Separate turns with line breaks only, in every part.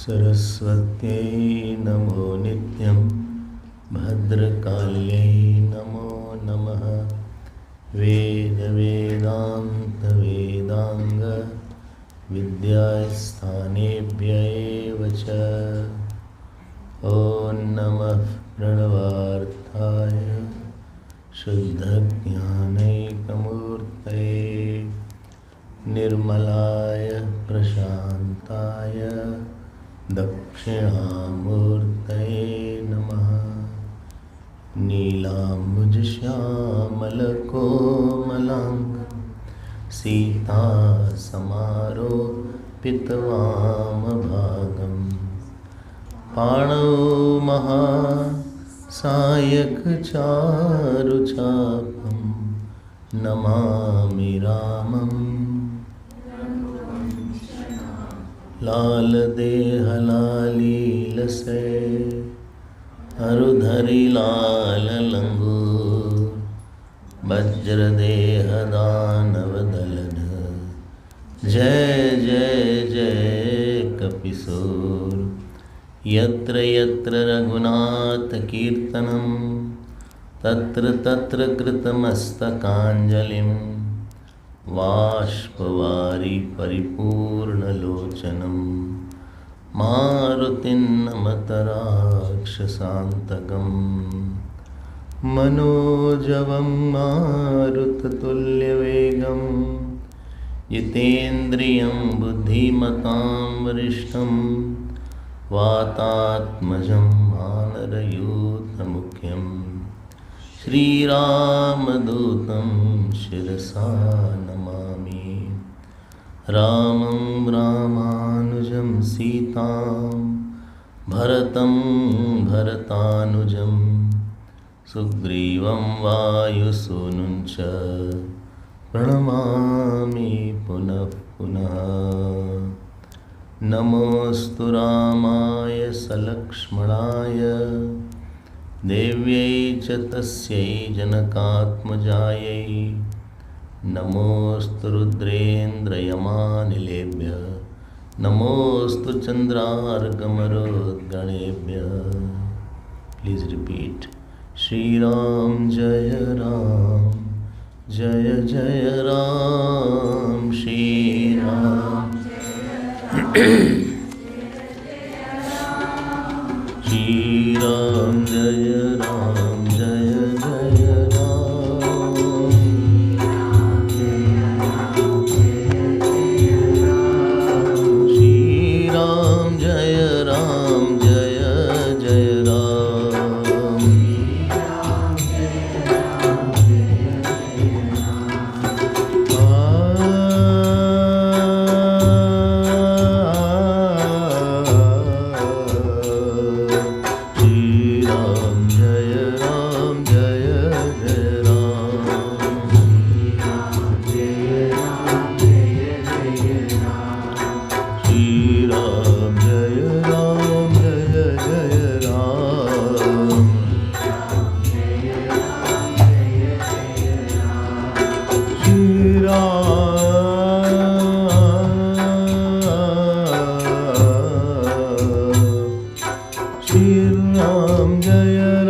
सरस्वत्यै नमो नित्यं भद्रकाल्यै नमो नमः वेदान्त वेदांग विद्यास्थानेभ्य एव च ॐ नमः प्रणवार्थाय शुद्धज्ञानैकमूर्तये निर्मलाय प्रशान्ताय दक्षिणामूर्तये नमः नीलाम्बुजश्यामलकोमलाङ्गं सीतासमारोपितवामभागं पाणौ महासायकचारुचापं नमामि रामम् लाल देह लालीलसे अरुधरि लाल लंगूर वज्रदेह दानव दलध जय जय जय कपिसूर यत्र यत्र रघुनाथ कीर्तनं तत्र तत्र कृतमस्तकाञ्जलिं वाष्पवारि परिपूर्णलोचनं मारुतिं नमत राक्षसान्तकं मनोजवं मारुततुल्यवेगं जितेन्द्रियं बुद्धिमतां वरिष्ठं वातात्मजं वानरयूथमुख्यं श्रीरामदूतं शिरसा नमामि रामं रामानुजं सीतां भरतं भरतानुजं सुग्रीवं वायुसूनुं च प्रणमामि पुनः पुनः नमोऽस्तु रामाय सलक्ष्मणाय देव्यै च तस्यै जनकात्मजायै नमोऽस्तु रुद्रेन्द्रयमानिलेभ्यः नमोऽस्तु चन्द्रार्कमरुद्गणेभ्यः प्लीज़ रिपीट श्रीराम जय जय राम श्रीराम श्रीराम जय राम जय जय राम श्रीराम जय राम जय जय राम Ram Jaya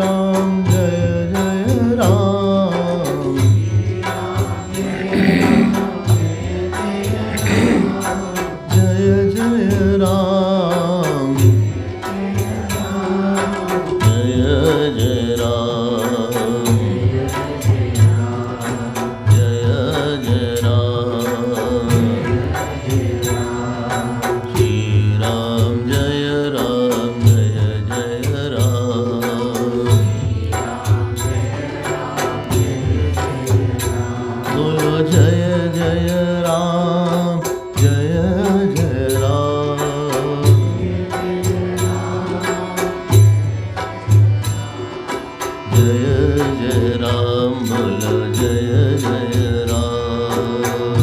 जय राम बोलो जय जय राम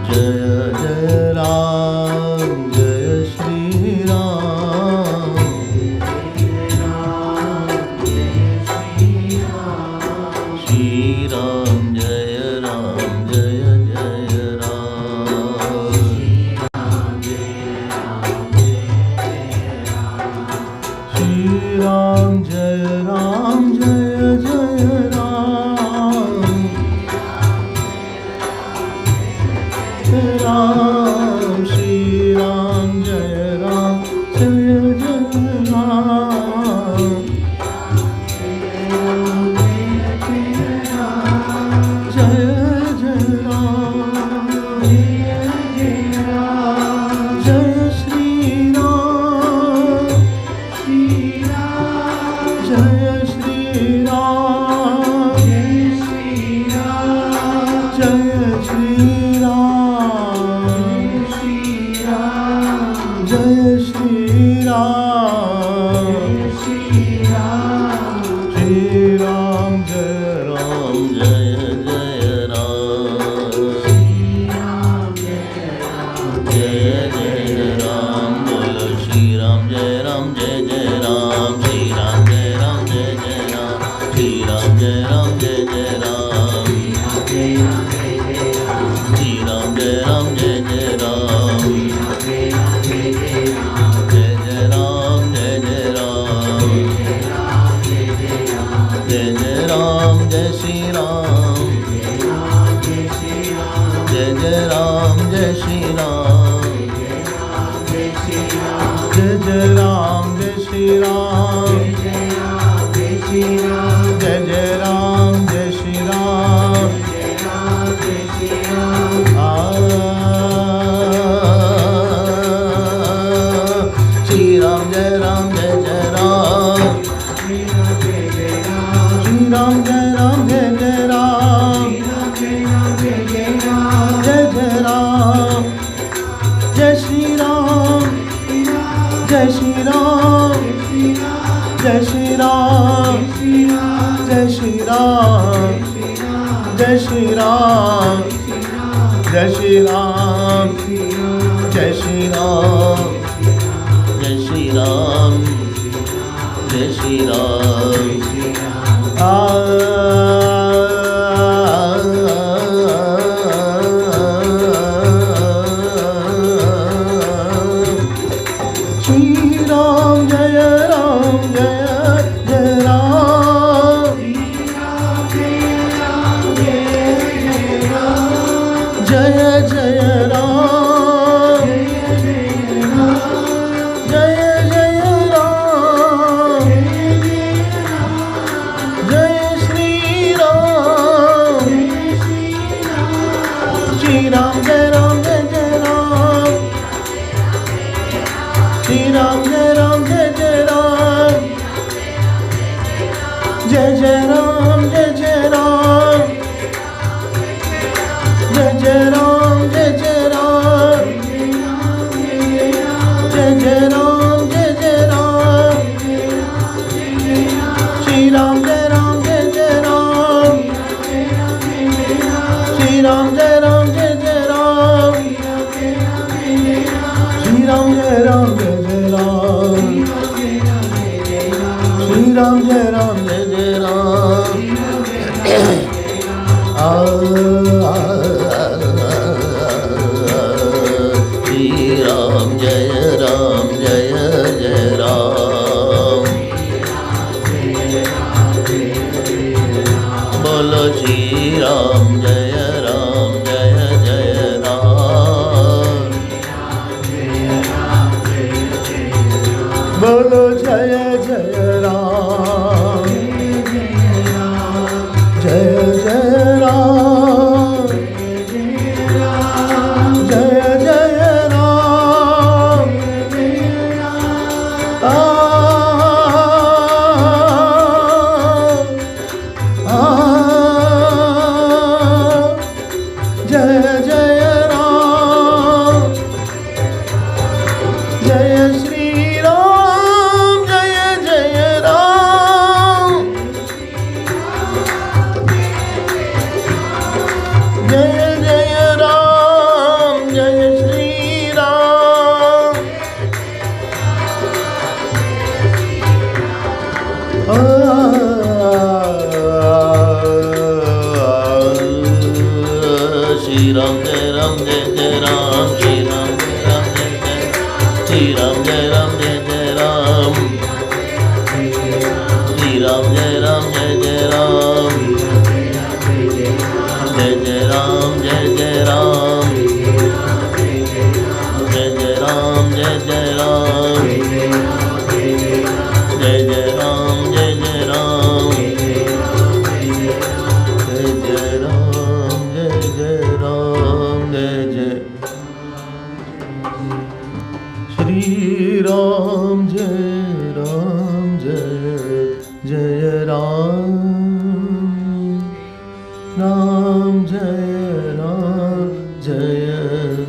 जय जय राम जय श्री राम श्री राम जय जय राम श्री राम जय जय राम राम श्री राम जय जय राम जय जय राम जय श्री राम जय श्री राम जय श्री राम जय श्री राम श्री राम जय जय राम जय जय राम बोलो श्री राम जय जय राम श्री राम जय जय राम श्री राम जय जय राम श्री राम जय जय राम जय जय राम जय राम जय श्री राम जय जय राम जय श्री राम जय जय राम जय श्री राम जय जय राम जय श्री राम श्री राम जय जय राम श्री राम जय जय राम जय जय राम जय श्री राम जय श्री राम जय श्री राम जय श्री राम जय श्री राम जय श्री राम जय श्री राम जय श्री राम जय श्री राम श्री राम जय जय राम जय जय राम जय जय राम जय श्री राम श्री राम जय जय राम श्री राम जय जय राम जय जय राम जय जय राम जय जय राम जय जय राम जय जय राम जय जय राम श्री राम जय जय राम श्री राम जय जय राम श्री राम जय जय राम श्री राम जय जय राम श्री राम जय जय राम बोलो श्री राम जय जय राम बोलो जय जय राम जय जय राम जय जय Ram Shri Ram Jai Ram Jai Jai Ram, Shri Ram Jai Ram Jai Jai, Shri Ram Jai Ram Jai Jai Ram, Shri Ram Jai Ram Jai Jai Ram, Jai Jai Ram Jai Jai Ram, Jai Jai Ram Jai Jai Ram, Jai Jai Ram Jai Jai Ram, Jai Jai Ram Jai Jai Ram, Jai Jai Shri Ram Jai Ram Jai Jai Ram, Ram Jai Ram Jai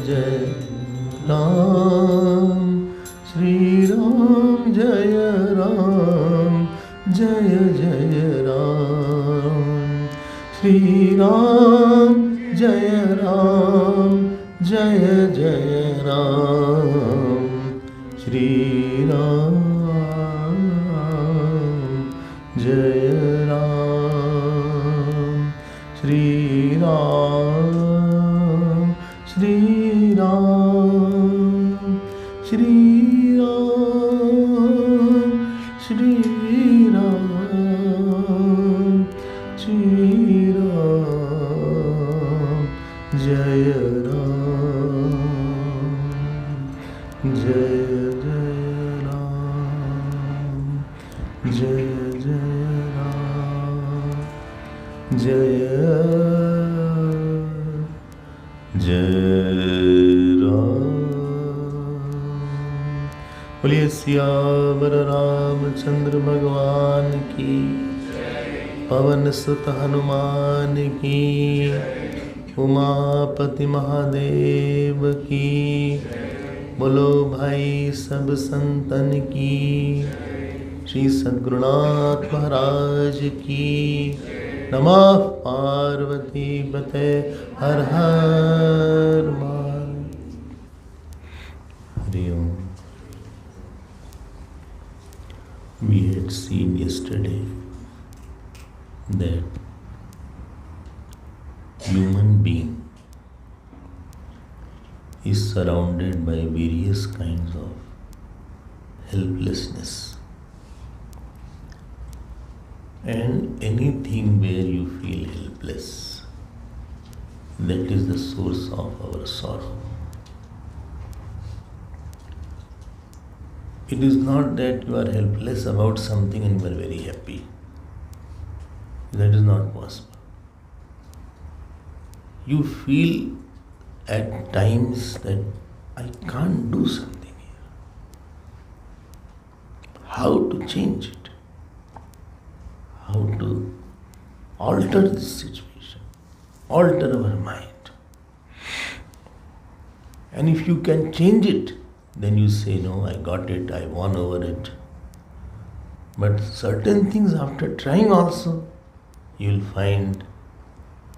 Jai Ram, Shri Ram Jai Ram Jai Jai Ram, Shri Ram Jai Ram Jai Jai Ram, Shri Ram Jai Ram, Shri Ram, Shri Ram, Shri Ram, Shri Ram, Shri Ram, Jai Ram, Jai Jai Ram, Jai Jai Ram, Jai Jai Ram. बोलिए सियावर रामचंद्र भगवान की, पवन सुत हनुमान की, उमापति महादेव की, बोलो भाई सब संतन की, श्री सद्गुरुनाथ महाराज की, नमः पार्वती पते हर हर महादेव। हरि ओम। We had seen yesterday that human being is surrounded by various kinds of helplessness, and anything where you feel helpless, that is the source of our sorrow. It is not that you are helpless about something and you are very happy. That is not possible. You feel at times that I can't do something here. How to change it? How to alter this situation? Alter our mind. And if you can change it, then you say, no, I got it, I won over it. But certain things after trying also, you will find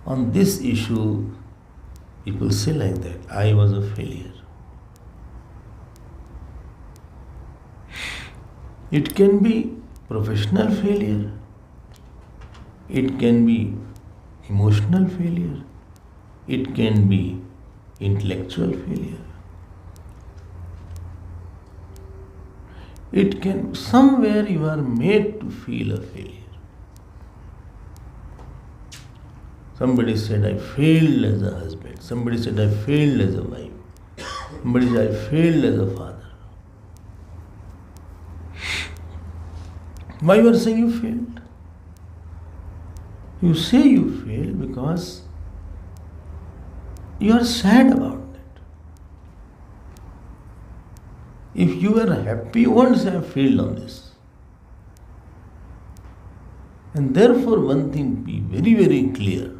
on this issue, people say like that, I was a failure. It can be professional failure. It can be emotional failure. It can be intellectual failure. It can, somewhere you are made to feel a failure. Somebody said, I failed as a husband. Somebody said, I failed as a wife. Somebody said, I failed as a father. Why you are saying you failed? You say you failed because you are sad about it. If you were happy, you won't say I failed on this. And therefore, one thing be very, very clear,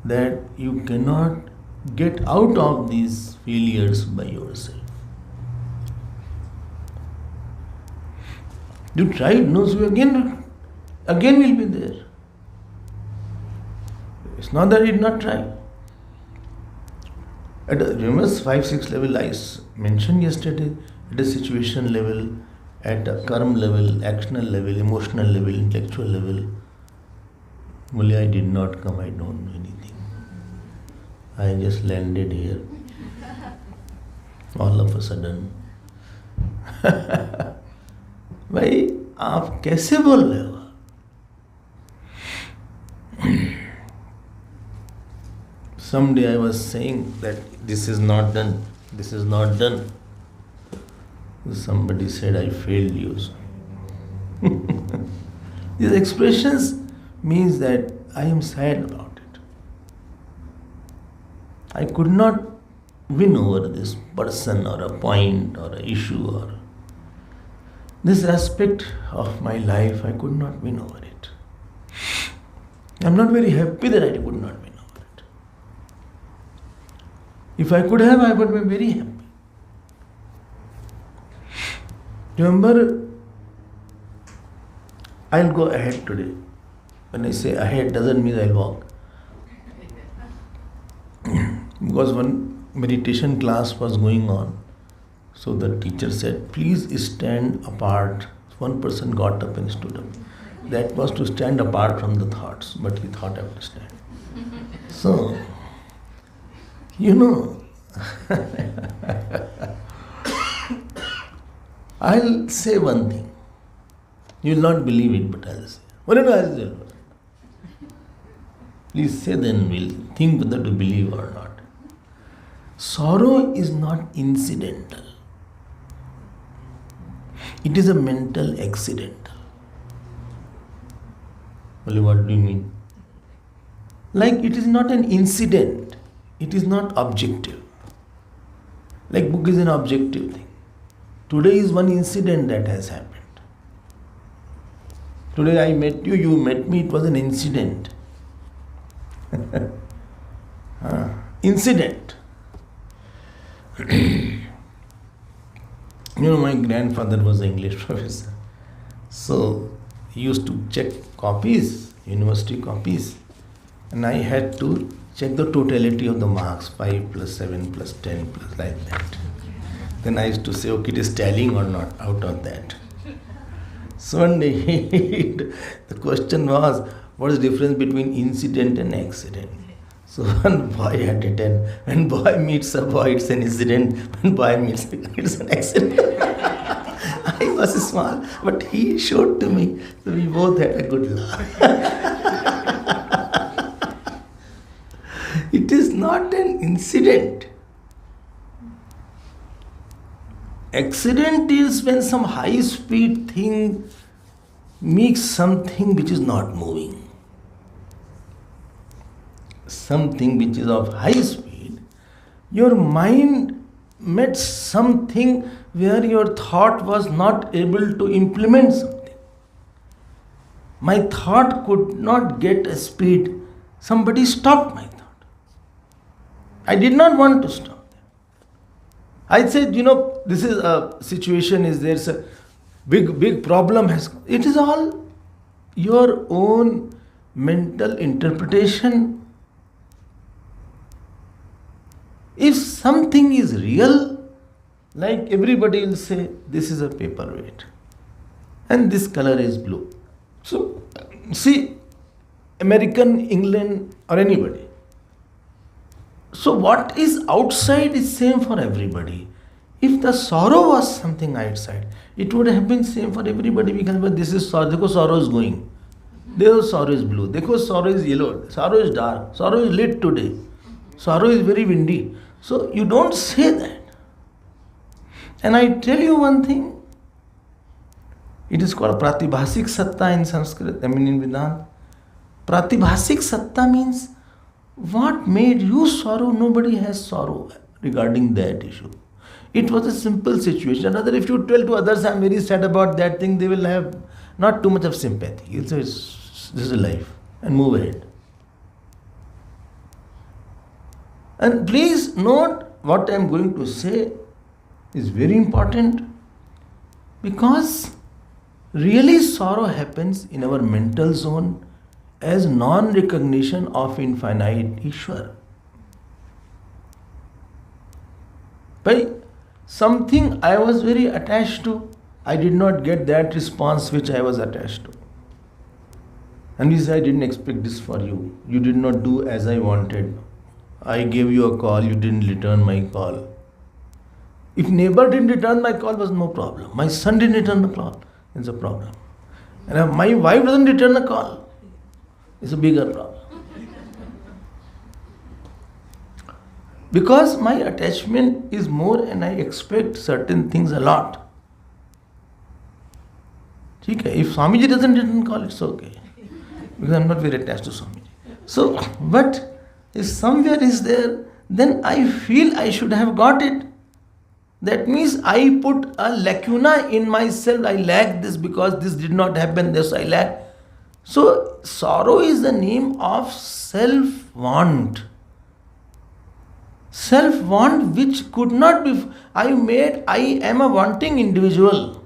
that you cannot get out of these failures by yourself. You tried, no, so again will be there. It's not that you did not try. At a remember 5-6 level, I mentioned yesterday, at a situation level, at a karma level, actional level, emotional level, intellectual level. Only I did not come, I don't know anything. I just landed here. All of a sudden. भाई आप कैसे बोल रहे हो? Someday I was saying that this is not done, this is not done. Somebody said, I failed you. These expressions means that I am sad about it. I could not win over this person or a point or an issue or this aspect of my life. I could not win over it. I am not very happy that I could not win over it. If I could have, I would be very happy. Remember, I'll go ahead today. When I say ahead, doesn't mean I'll walk. Because one meditation class was going on. So the teacher said, please stand apart. One person got up and stood up. That was to stand apart from the thoughts, but he thought I would stand. So, I'll say one thing. You will not believe it, but I'll say. I'll say. Please say, then we'll think whether to believe or not. Sorrow is not incidental. It is a mental accidental. Well, what do you mean? Like it is not an incident. It is not objective. Like book is an objective thing. Today is one incident that has happened. Today I met you, you met me, it was an incident. Incident. My grandfather was an English professor. So he used to check copies, university copies, and I had to check the totality of the marks, 5 plus 7 plus 10 plus like that. Then I used to say, okay, it is tallying or not out of that. So one day, the question was, what is the difference between incident and accident? So one boy had a 10. When boy meets a boy, it's an incident. When boy meets a girl, it's an accident. I was small, but he showed to me. So we both had a good laugh. It is not an incident. Accident is when some high speed thing makes something which is not moving. Something which is of high speed, your mind met something where your thought was not able to implement something. My thought could not get a speed. Somebody stopped my thought. I did not want to stop. I said, this is a situation, there's a big problem has come. It is all your own mental interpretation. If something is real, like everybody will say, this is a paperweight and this color is blue. So, see, American, England or anybody. So what is outside is same for everybody. If the sorrow was something outside, it would have been same for everybody because this is sorrow. Dekho, sorrow is going. Dekho, sorrow is blue. Dekho, sorrow is yellow. Sorrow is dark. Sorrow is lit today. Sorrow is very windy. So you don't say that. And I tell you one thing. It is called Pratibhasik Satta in Sanskrit, in Vedanta. Pratibhasik Satta means what made you sorrow? Nobody has sorrow regarding that issue. It was a simple situation. Rather, if you tell to others, I am very sad about that thing, they will have not too much of sympathy. You'll say, this is life, and move ahead. And please note, what I am going to say is very important, because really sorrow happens in our mental zone as non-recognition of infinite Ishwar. By something I was very attached to,
I did not get that response which I was attached to. And he said, I didn't expect this for you. You did not do as I wanted. I gave you a call, you didn't return my call. If neighbor didn't return my call, was no problem. My son didn't return the call, it's a problem. And if my wife doesn't return the call, it's a bigger problem. Because my attachment is more and I expect certain things a lot. Okay? If Swamiji doesn't return call, it's okay. Because I'm not very attached to Swamiji. So, but if somewhere is there, then I feel I should have got it. That means I put a lacuna in myself. I lack this because this did not happen, this I lack. So, sorrow is the name of self-want. Self-want which could not be, I am a wanting individual.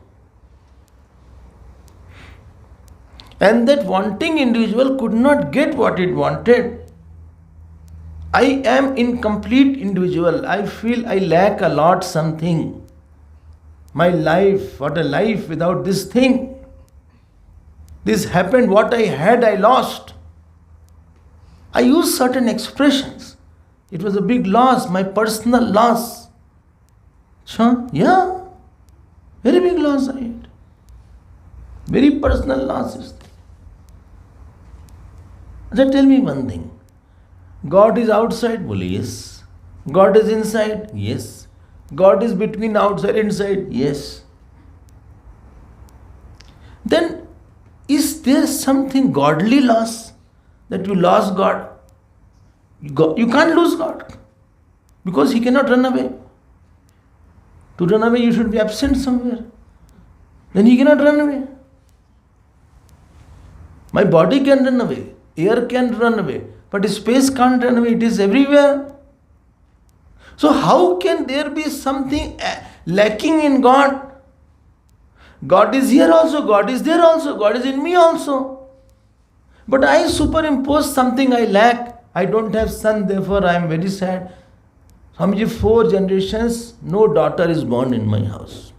And that wanting individual could not get what it wanted. I am incomplete individual. I feel I lack a lot something. My life, what a life without this thing. This happened, what I had, I lost. I use certain expressions. It was a big loss, my personal loss. Yeah, very big loss I had. Very personal losses. So tell me one thing. God is outside? Well, yes. God is inside? Yes. God is between outside and inside? Yes. Then, is there something godly loss? That you lost God? You can't lose God. Because He cannot run away. To run away, you should be absent somewhere. Then He cannot run away. My body can run away. Air can run away. But space can't run away, it is everywhere. So how can there be something lacking in God? God is here also, God is there also, God is in me also. But I superimpose something I lack. I don't have son, therefore I am very sad. Swamiji, 4 generations, no daughter is born in my house.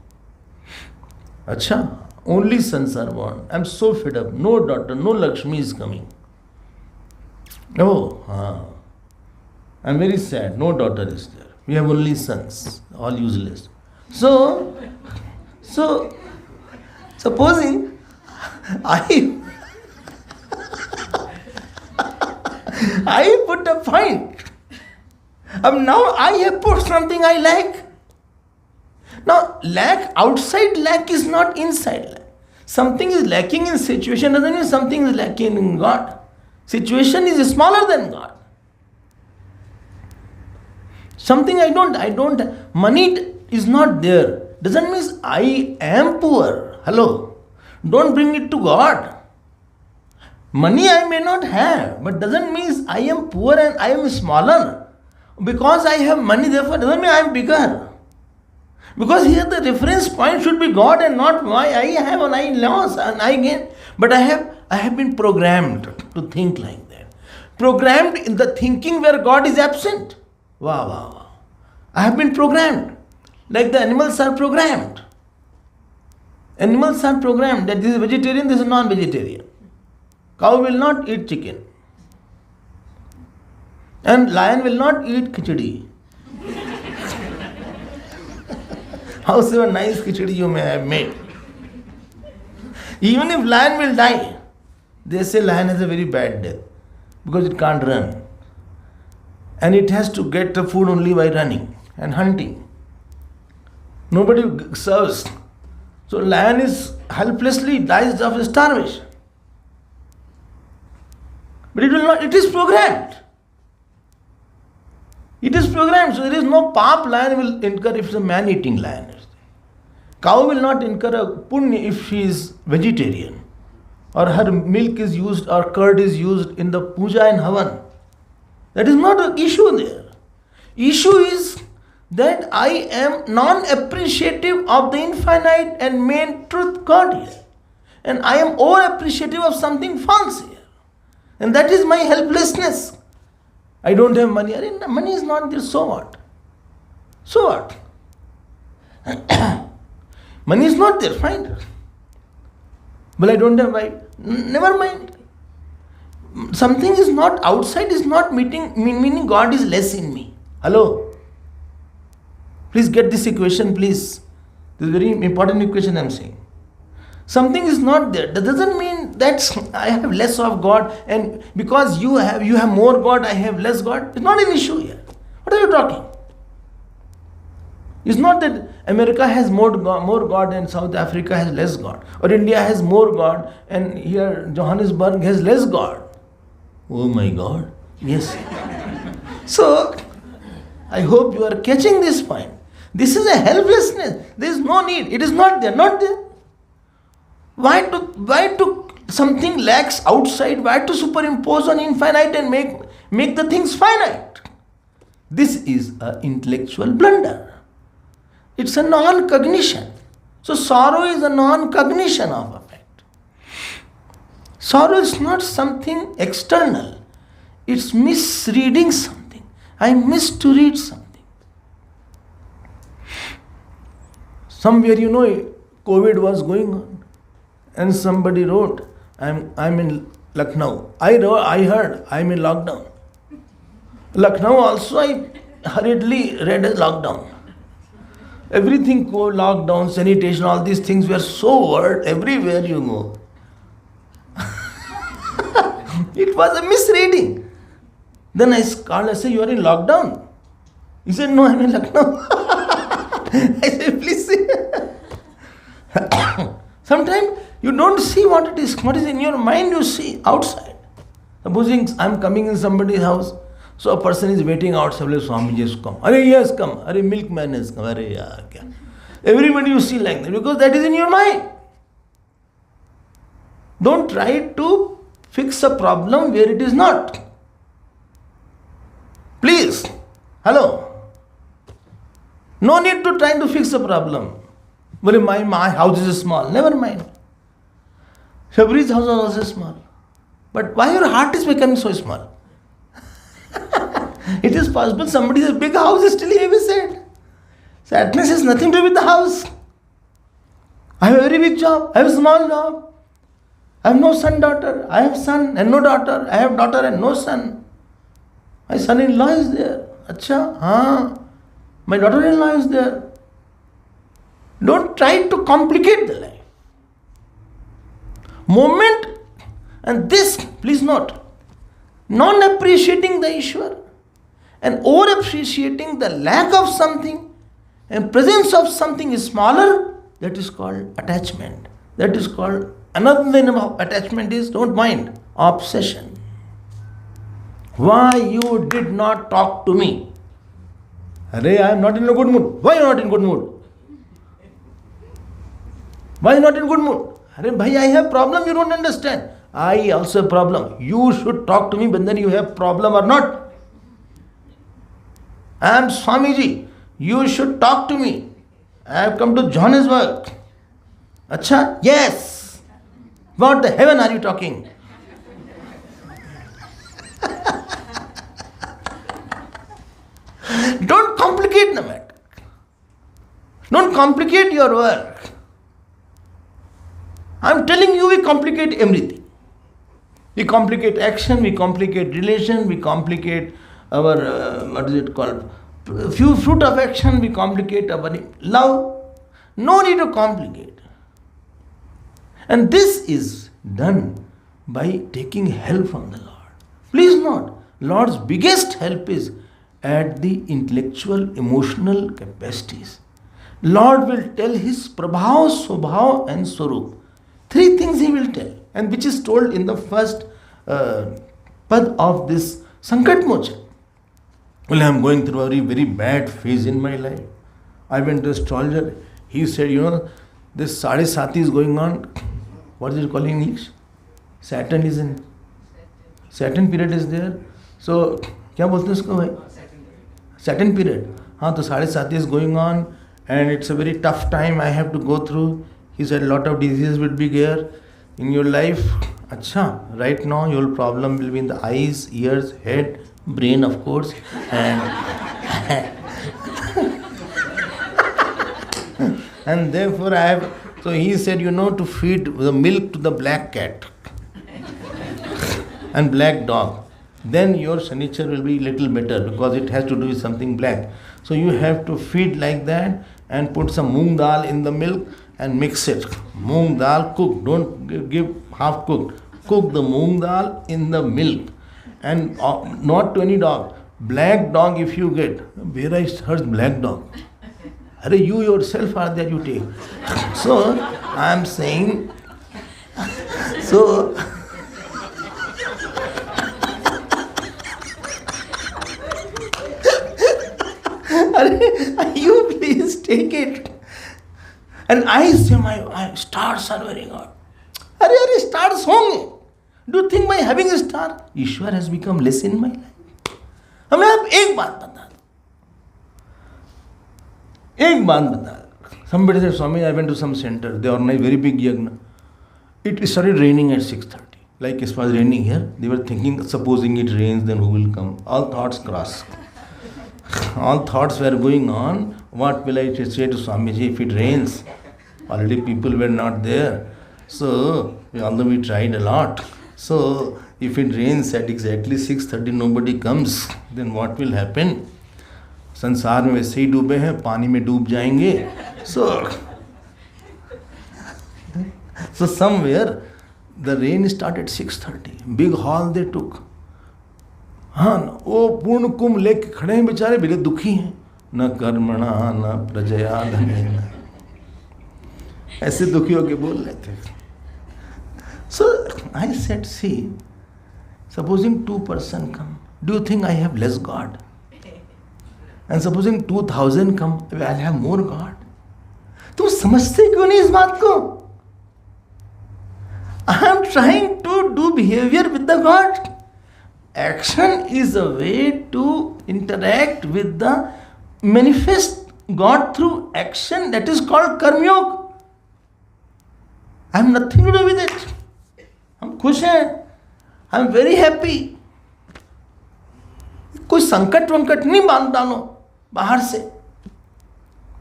Acha, only sons are born. I am so fed up. No daughter, no Lakshmi is coming. I'm very sad. No daughter is there. We have only sons, all useless. So supposing I put a point. Now I have put something I lack. Now lack, outside lack is not inside lack. Something is lacking in situation doesn't mean something is lacking in God. Situation is smaller than God. Something I don't, money is not there. Doesn't mean I am poor. Hello. Don't bring it to God. Money I may not have, but doesn't mean I am poor and I am smaller. Because I have money, therefore doesn't mean I am bigger. Because here the reference point should be God and not why I have and I lost and I gain. But I have been programmed to think like that. Programmed in the thinking where God is absent. Wow. I have been programmed. Like the animals are programmed. Animals are programmed that this is vegetarian, this is non-vegetarian. Cow will not eat chicken. And lion will not eat khichdi. However nice khichdi you may have made. Even if lion will die, they say lion has a very bad death because it can't run. And it has to get the food only by running and hunting. Nobody serves. So lion is helplessly dies of starvation. But it will not, it is programmed. It is programmed, so there is no pap lion will incur if it's a man-eating lion. Cow will not incur a punya if she is vegetarian. Or her milk is used or curd is used in the puja and havan. That is not an issue there. Issue is that I am non-appreciative of the infinite and main truth God here. And I am over-appreciative of something false here. And that is my helplessness. I don't have money. Money is not there, so what? So what? Money is not there, fine. Well, I don't have wife. Never mind. Something is not outside, is not meaning God is less in me. Hello? Please get this equation, please. This is very important equation I am saying. Something is not there. That doesn't mean that I have less of God, and because you have more God, I have less God. It's not an issue here. What are you talking? It's not that America has more God and South Africa has less God, or India has more God and here Johannesburg has less God. Oh my God. Yes. So, I hope you are catching this point. This is a helplessness. There is no need. It is not there. Not there. Why to something lacks outside? Why to superimpose on infinite and make the things finite? This is an intellectual blunder. It's a non-cognition. So sorrow is a non-cognition of effect. Sorrow is not something external. It's misreading something. I missed to read something. Somewhere, COVID was going on, and somebody wrote, I'm in Lucknow. I heard I'm in lockdown. Lucknow also I hurriedly read a lockdown. Everything lockdown, sanitation, all these things were so word everywhere you go. It was a misreading. Then I called, I said, you are in lockdown? He said, no, I'm in Lucknow. I said, please see. Sometimes you don't see what is in your mind, you see outside. Supposing I'm coming in somebody's house, so a person is waiting outside, Swami just come. Arey, yes, come. Arey, milkman has come. Arey, yaar, kya? Everybody you see like that, because that is in your mind. Don't try to fix a problem where it is not. Please. Hello. No need to try to fix a problem. Well, my house is small. Never mind. Shabri's house is also small. But why your heart is becoming so small? It is possible somebody has a big house, still he will say. Sadness has nothing to do with the house. I have a very big job. I have a small job. I have no son, daughter. I have son and no daughter. I have daughter and no son. My son-in-law is there. Acha, haan. My daughter-in-law is there. Don't try to complicate the life. Moment, and this, please note, non-appreciating the Ishwar and over-appreciating the lack of something and presence of something is smaller, that is called attachment. That is called, another name of attachment is, don't mind, obsession. Why you did not talk to me? Arey, I am not in a good mood. Why you are not in good mood? Why you not in good mood? Arey, bhai, I have problem, you don't understand. I also have problem. You should talk to me whether you have problem or not. I am Swamiji. You should talk to me. I have come to Johannesburg. Acha? Yes. What the heaven are you talking? Don't complicate the matter. Don't complicate your work. I am telling you, we complicate everything. We complicate action, we complicate relation, we complicate our, few fruit of action, we complicate our love. No need to complicate. And this is done by taking help from the Lord. Please note, Lord's biggest help is at the intellectual, emotional capacities. Lord will tell His Prabhav, Swabhav and Swarup. 3 things He will tell, and which is told in the first pad of this Sankat Mochan. Well, I am going through a very, very bad phase in my life. I went to an astrologer. He said, this Sade Sati is going on. What is it called in English? Saturn is in. Saturn period is there. So, क्या बोलते हैं उसको भाई? Saturn period. हाँ, तो Sade Sati is going on, and it's a very tough time I have to go through. He said a lot of diseases will be there in your life. Acha, right now your problem will be in the eyes, ears, head, brain, of course, and And therefore I have, so he said, to feed the milk to the black cat and black dog. Then your shanichar will be little better because it has to do with something black. So you have to feed like that and put some moong dal in the milk and mix it. Moong dal cook, don't give half cooked. Cook the moong dal in the milk and not to any dog. Black dog if you get. Where I heard black dog? Are you yourself are there you take. So I am saying, so you please take it. And I say my stars are very good. Stars होंगे. Do you think by having a star, Ishwar has become less in my life? हमें आप एक बात बता दो. Somebody said, Swami, I went to some center. They organized very big yagna. It started raining at 6:30. Like it was raining here. They were thinking, supposing it rains, then who will come? All thoughts crossed. All thoughts were going on. What will I say to Swamiji if it rains? Already people were not there. So, although we tried a lot. So, if it rains at exactly 6:30, nobody comes, then what will happen? संसार में वैसे ही डूबे हैं, पानी में डूब जाएंगे. So somewhere the rain started 6:30. Big hall they took. हाँ, वो पूर्ण कुंभ लेके खड़े हैं बेचारे, बड़े दुखी हैं. न कर्मणा न प्रजया धनेन. ऐसे दुखी होके बोल रहे थे. So I said, see, supposing 2% come, do you think I have less God? And supposing 2,000 come, I'll have more God. तुम समझते क्यों नहीं इस बात को? I am trying to do behavior with the God. Action is a way to interact with the manifest God through action. That is called Karma Yoga. I have nothing to do with it. हम खुश हैं. I am very happy. कोई संकट वंकट नहीं बांध डालो बाहर से.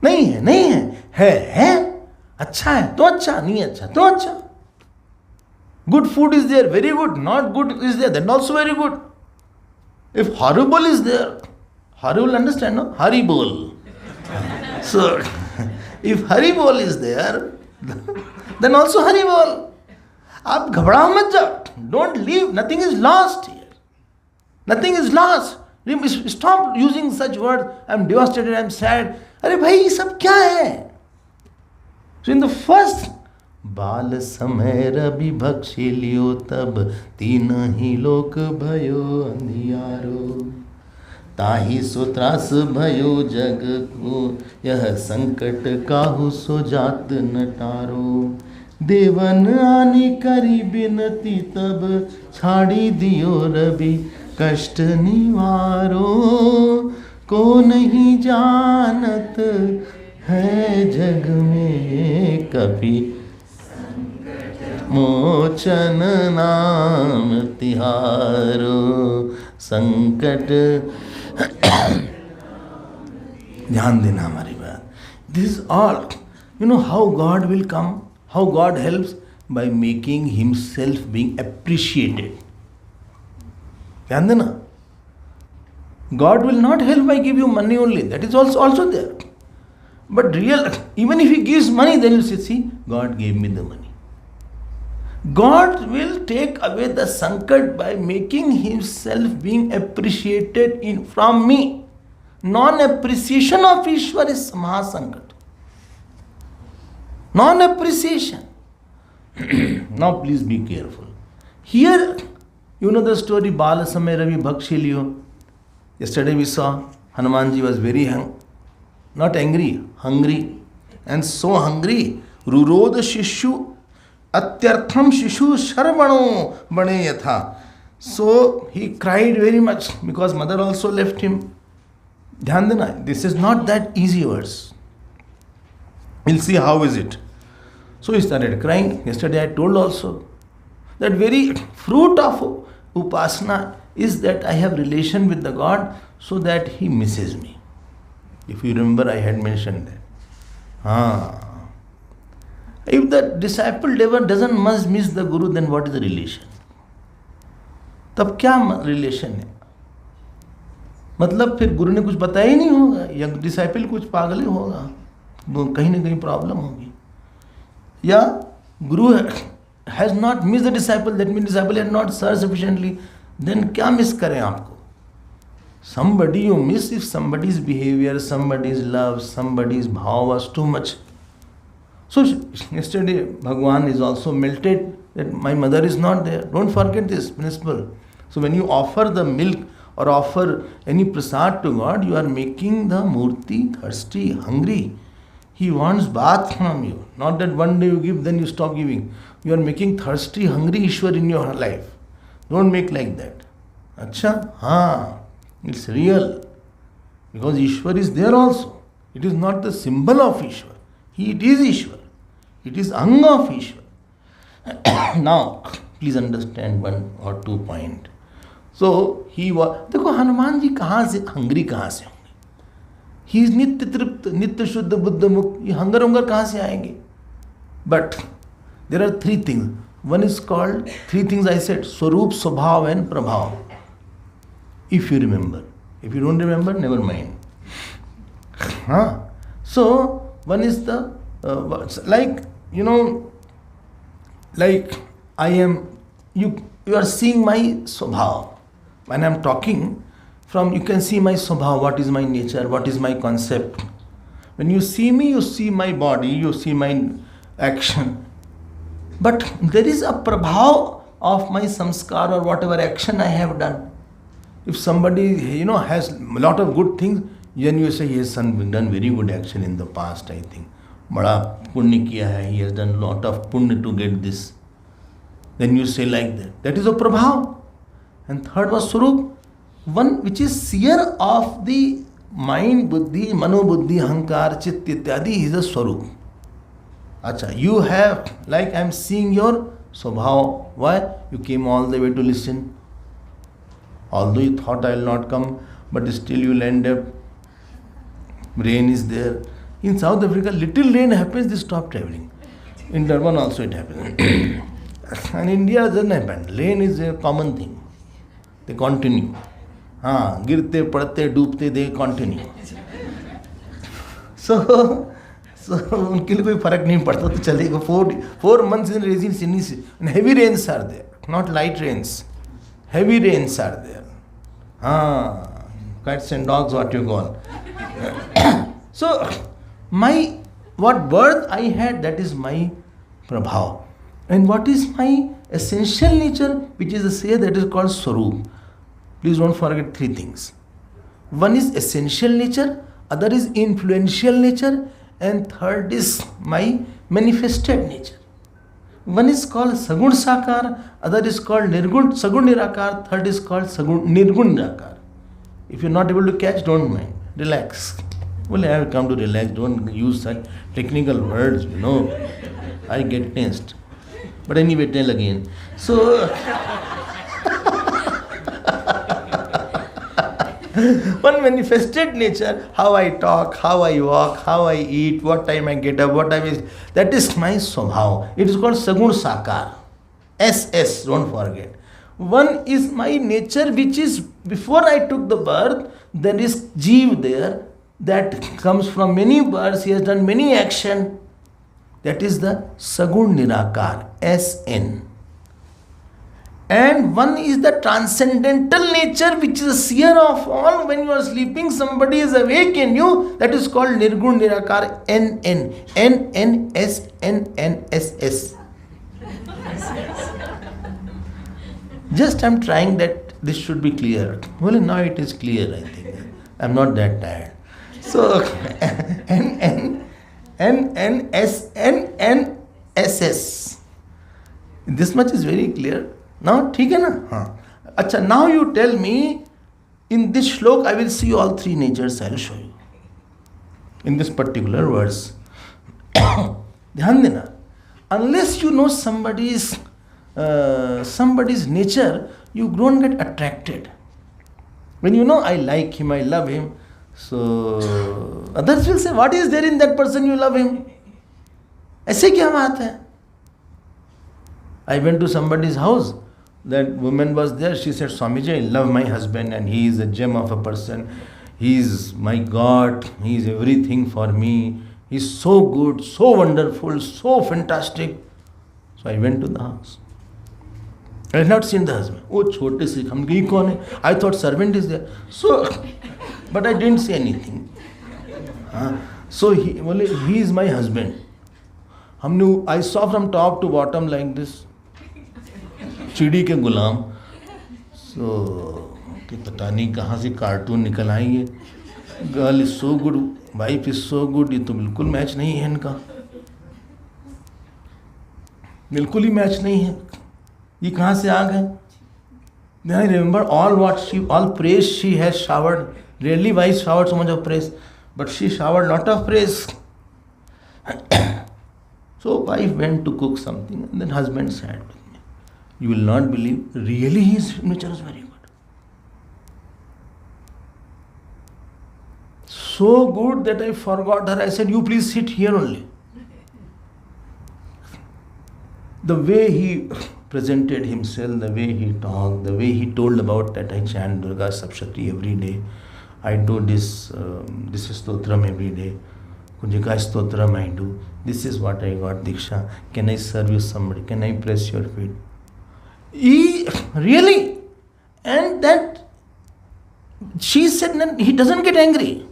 नहीं है. अच्छा है तो अच्छा, नहीं अच्छा तो अच्छा. Good food is there, very good. Not good is there, then also very good. If horrible is there, horrible, understand, no? Haribol. So, if Haribol is there, then also Haribol. आप घबराओ मत जाओ. Don't leave. Nothing is lost here. Nothing is lost. Stop using such words. I'm devastated, I'm sad. अरे भाई ये सब क्या है? So in the first, बाल समय रवि भक्षी लियो तब तीन ही लोक भयो अंधियारो. ताहि सो त्रास भयो जग को यह संकट काहू सो जात नटारो. देवन आनी करी बिनती तब छाड़ी दियो रवि कष्ट निवारो. को नहीं जानत है जग में कभी मोचन नाम तिहारो. संकट ध्यान देना हमारी बात. This is all. You know how God will come, how God helps? By making himself being appreciated. ध्यान देना. God will not help by give you money only. That is also there. But even if he gives money, then you see, God gave me the money. God will take away the sankat by making himself being appreciated from me. Non-appreciation of Ishwar is Mahasankat. Non-appreciation. Now please be careful. Here, you know the story, Bala Samay Ravi Bhakshiliyo. Yesterday we saw Hanumanji was very not angry, hungry. And so hungry, Ruroda Shishu Atyartham Shishu Sharvano Bane Yatha. So he cried very much because mother also left him. Dhyan dena, this is not that easy verse. We'll see how is it. So he started crying. Yesterday I told also that very fruit of Upasana is that I have relation with the God so that he misses me. If you remember, I had mentioned that. If the disciple never doesn't must miss the guru, then what is the relation? तब क्या relation है? मतलब फिर गुरु ने कुछ बताया ही नहीं होगा, या डिसाइपल कुछ पागल ही होगा, तो कहीं ना कहीं प्रॉब्लम होगी. या guru has not miss the disciple, that mean disciple has not serve sufficiently, then क्या मिस करें आपको? Somebody you miss if somebody's behavior, somebody's love, somebody's bhav was too much. So yesterday Bhagwan is also melted that my mother is not there. Don't forget this principle. So when you offer the milk or offer any prasad to God, you are making the murti thirsty, hungry. He wants bath from you. Not that one day you give, then you stop giving. You are making thirsty, hungry Ishwar in your life. Don't make like that. Acha? Haan. It's real. Because Ishwar is there also. It is not the symbol of Ishwar. It is Ishwar. It is Anga of Ishwar. Now, please understand one or 2 points. So, he was... देखो हनुमान जी कहाँ से Hungary कहाँ से होंगे? He is नित्य तृप्त, नित्य शुद्ध बुद्ध मुक्त. ये हंगर उंगर कहाँ से आएंगे? But there are 3 things. One is called, 3 things I said, Swarup, Swabhav and Prabhav. If you remember. If you don't remember, never mind. So, one is the, like, you know, like I am, you are seeing my Swabhav. When I am talking, you can see my Swabhav, what is my nature, what is my concept. When you see me, you see my body, you see my action. But there is a Prabhav of my samskar or whatever action I have done. If somebody, has a lot of good things, then you say he has done very good action in the past, I think. Bada punya kiya hai, he has done a lot of punya to get this. Then you say like that. That is a prabhav. And third was Swarup, one which is seer of the mind, buddhi, mano buddhi, hankar, chit, ityadi, is a Swarup. Acha, you have, like I am seeing your Swabhav. Why? You came all the way to listen. Although you thought I will not come, but still you will end up. Rain is there. In South Africa, little rain happens, they stop traveling. In Durban also it happens. And India doesn't happen. Rain is a common thing. They continue. Girte, padte, doobte, they continue. So उनके लिए कोई फर्क नहीं पड़ता तो चलेगा. 4 months in rain, and heavy rains are there, not light rains. Heavy rains are there. Cats and dogs, what you call. So, what birth I had, that is my prabhav. And what is my essential nature, which is the say that is called Swarup. Please don't forget 3 things. One is essential nature, other is influential nature, and third is my manifested nature. One is called Sagun Sakar, other is called Nirgun, Sagun Nirakar, third is called Sagun Nirgun Nirakar. If you're not able to catch, don't mind. Relax. Well, I have come to relax. Don't use such technical words, I get tensed. But anyway, tell again. So, one manifested nature, how I talk, how I walk, how I eat, what time I get up, what time is, that is my Swabhav. It is called Sagun Sakar. SS, don't forget. One is my nature, which is, before I took the birth, there is Jeev there, that comes from many births, he has done many action. That is the Sagun Nirakar, SN. And one is the transcendental nature, which is a seer of all. When you are sleeping, somebody is awake in you. That is called Nirgun Nirakar, NN. NNSNNSS. Just I am trying that this should be clear. Well, now it is clear, I think. I am not that tired. So, NNSNNSS. This much is very clear. Now, ठीक है ना? अच्छा, now you tell me, in this shlok I will see all 3 natures, I will show you. In this particular verse. ध्यान देना. Unless you know somebody's nature, you don't get attracted. When you know I like him, I love him, so others will say, what is there in that person you love him? ऐसे क्या बात है? I went to somebody's house. That woman was there. She said, Swamiji, I love my husband and he is a gem of a person. He is my God. He is everything for me. He is so good, so wonderful, so fantastic. So I went to the house. I had not seen the husband. Oh, chote se hum gayi kaun hai? I thought servant is there. So, but I didn't say anything. So he is my husband. I saw from top to bottom like this. चिड़ी के गुलाम. So कि पता नहीं कहाँ से cartoon निकल आएंगे. Girl is so good, wife is so good. ये तो बिल्कुल मैच नहीं है इनका, बिल्कुल ही मैच नहीं है. ये कहाँ से आ गए? Then I remember all praise she has showered. Rarely wives showered so much of praise, but she showered lot of praise. So wife went to cook something, and then husband said, you will not believe, really his nature is very good. So good that I forgot her. I said, you please sit here only. The way he presented himself, the way he talked, the way he told about that I chant Durga Saptashti every day. I do this stotram every day. Kunjika stotram I do. This is what I got Diksha. Can I serve you somebody? Can I press your feet? Really? And that she said he doesn't get angry.